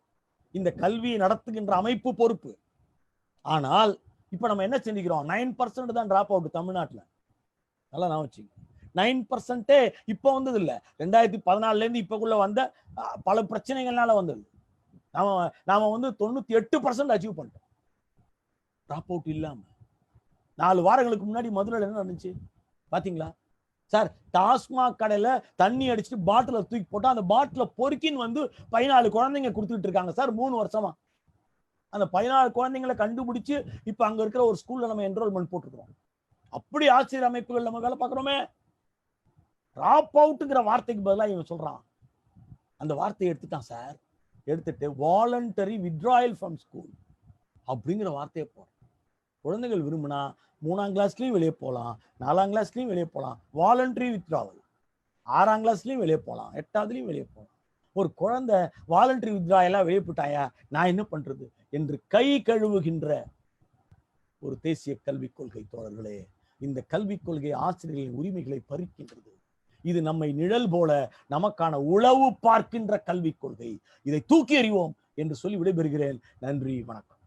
இந்த கல்வியை நடத்துகின்ற அமைப்பு பொறுப்பு. ஆனால் இப்ப நம்ம என்ன செஞ்சுக்கிறோம், 9% தான் டிராப் அவுட் தமிழ்நாட்டுல. நல்லா நான் வச்சுங்க, 9% இப்ப வந்தது இல்ல, 2014 இருந்து இப்பக்குள்ள வந்த பல பிரச்சனைகள்னால வந்தது. நாம 98% அச்சீவ் பண்ணிட்டோம் டிராப் அவுட் இல்லாம. 4 வாரங்களுக்கு முன்னாடி மதுரையில் என்ன நடந்துச்சு பாத்தீங்களா சார்? டாஸ்மாக் கடையில தண்ணி அடிச்சுட்டு பாட்டில தூக்கி போட்டா அந்த பாட்டில பொறுக்கின்னு 14 குழந்தைங்க கொடுத்துட்டு இருக்காங்க சார் 3 வருஷமா. அந்த 14 குழந்தைங்களை கண்டுபிடிச்சு இப்ப அங்க இருக்கிற ஒரு ஸ்கூல்ல நம்ம என்ரோல்மெண்ட் போட்டுருக்கோம். அப்படி ஆசிரியர் அமைப்புகள் நம்ம வேலை பார்க்கிறோமே. டிராப் அவுட்ங்கிற வார்த்தைக்கு பதிலாக இவன் சொல்றான், அந்த வார்த்தையை எடுத்துட்டான் சார். எடுத்துட்டு வாலண்டரி வித்ட்ராயல் ஃப்ரம் ஸ்கூல் அப்படிங்கிற வார்த்தையை போடுறோம். குழந்தைகள் விரும்பினா 3ஆம் கிளாஸ்லயும் வெளியே போகலாம், 4ஆம் கிளாஸ்லயும் வெளியே போகலாம். வாலண்டரி வித்ட்ராவல் 6ஆம் கிளாஸ்லயும் வெளியே போகலாம், 8ஆவதுலயும் வெளியே போகலாம். ஒரு குழந்தை வாலண்டரி வித்ட்ராயலா வெளியே போட்டாயா, நான் என்ன பண்றது என்று கை கழுவுகின்ற ஒரு தேசிய கல்விக் கொள்கை. தோழர்களே, இந்த கல்விக் கொள்கை ஆசிரியர்களின் உரிமைகளை பறிக்கின்றது. இது நம்மை நிழல் போல நமக்கான உளவு பார்க்கின்ற கல்விக் கொள்கை. இதை தூக்கி எறிவோம் என்று சொல்லி விடைபெறுகிறேன். நன்றி, வணக்கம்.